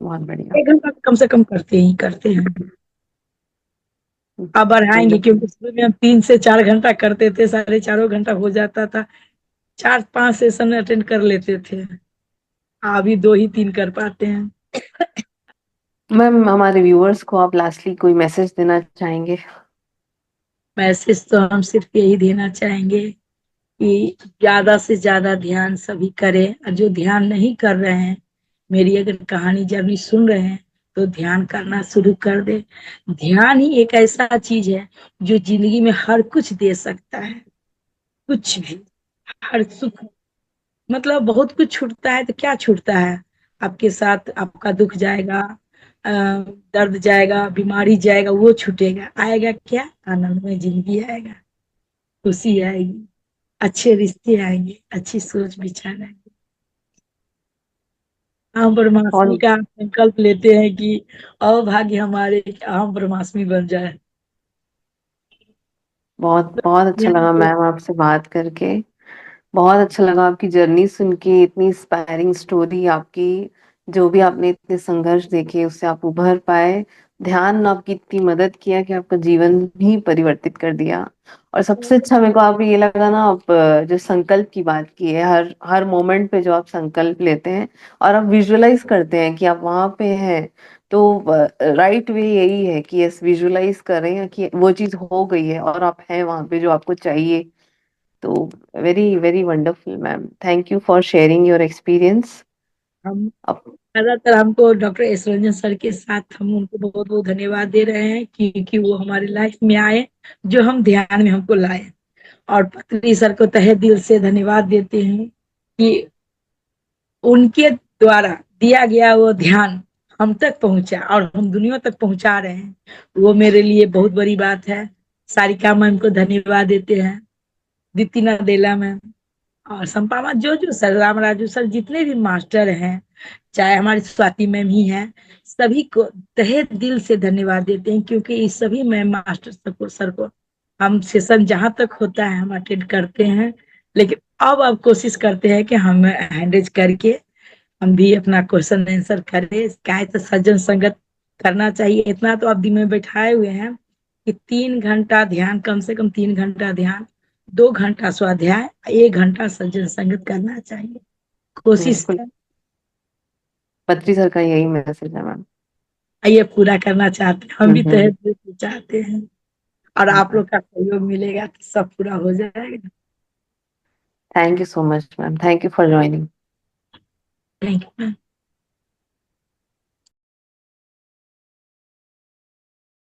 बहुत बढ़िया। 1 घंटा कम से कम करते हैं। अब बढ़ाएंगे वंडरफुल। क्योंकि शुरू में हम 3 से 4 घंटा करते थे, 4.5 घंटा हो जाता था, 4-5 सेशन अटेंड कर लेते थे। अभी 2 ही 3 कर पाते हैं। मैम, हमारे व्यूअर्स को आप लास्टली कोई मैसेज देना चाहेंगे? मैसेज तो हम सिर्फ यही देना चाहेंगे कि ज्यादा से ज्यादा ध्यान सभी करें, और जो ध्यान नहीं कर रहे हैं, मेरी अगर कहानी जर्नी सुन रहे हैं तो ध्यान करना शुरू कर दे। ध्यान ही एक ऐसा चीज है जो जिंदगी में हर कुछ दे सकता है, कुछ भी, हर सुख, मतलब बहुत कुछ छूटता है तो क्या छूटता है? आपके साथ आपका दुख जाएगा, दर्द जाएगा, बीमारी जाएगा, वो छूटेगा, आएगा क्या? आनंदमय जिंदगी आएगा, खुशी आएगी, अच्छे रिश्ते आएंगे, अच्छी सोच विचार आएंगे। हम ब्रह्मास्मि और का संकल्प लेते हैं कि अभाग्य हमारे कि हम ब्रह्मास्मि बन जाए। बहुत बहुत अच्छा ध्यान लगा को मैम आपसे बात करके। बहुत अच्छा लगा आपकी जर्नी सुन के, इतनी इंस्पायरिंग स्टोरी आपकी। जो भी आपने इतने संघर्ष देखे उससे आप उभर पाए। ध्यान आपकी इतनी मदद किया कि आपका जीवन भी परिवर्तित कर दिया। और सबसे अच्छा मेरे को आप ये लगा ना, आप जो संकल्प की बात की है, हर हर मोमेंट पे जो आप संकल्प लेते हैं और आप विजुअलाइज करते हैं कि आप वहां पे हैं। तो राइट वे यही है कि यस, विजुअलाइज करें कि वो चीज हो गई है और आप हैं वहां पे जो आपको चाहिए। तो very very wonderful ma'am, thank you for sharing your experience. हम अब ज्यादातर हमको डॉक्टर एस रंजन सर के साथ हम उनको बहुत बहुत धन्यवाद दे रहे हैं क्योंकि वो हमारे लाइफ में आए, जो हम ध्यान में हमको लाए। और पत्री सर को तहे दिल से धन्यवाद देते हैं कि उनके द्वारा दिया गया वो ध्यान हम तक पहुंचा और हम दुनिया तक पहुंचा रहे हैं, वो मेरे लिए बहुत बड़ी बात है। सारिका मैम को धन्यवाद देते हैं, दीप्ति नदेला मैम, और संपामा, जो जो सर, राम राजू सर, जितने भी मास्टर हैं, चाहे हमारी स्वाति मैम ही हैं, सभी को तहे दिल से धन्यवाद देते हैं क्योंकि इस सभी मैम मास्टर सर को हम सेशन जहां तक होता है हम अटेंड करते हैं। लेकिन अब कोशिश करते हैं कि हम हैंडल करके हम भी अपना क्वेश्चन आंसर करें। क्या है तो सज्जन संगत करना चाहिए। इतना तो आप दिन में बैठाए हुए हैं कि 3 घंटा ध्यान, कम से कम 3 घंटा ध्यान, 2 घंटा स्वाध्याय, 1 घंटा सज्जन संगत करना चाहिए। कोशिश बिल्कुल, कर, पत्री सर का यही मैसेज है मैम। ये पूरा करना चाहते हैं, हम भी तहे दिल से चाहते हैं। और आप लोग का सहयोग मिलेगा तो सब पूरा हो जाएगा। Thank you so much ma'am, thank you for joining. Thank you.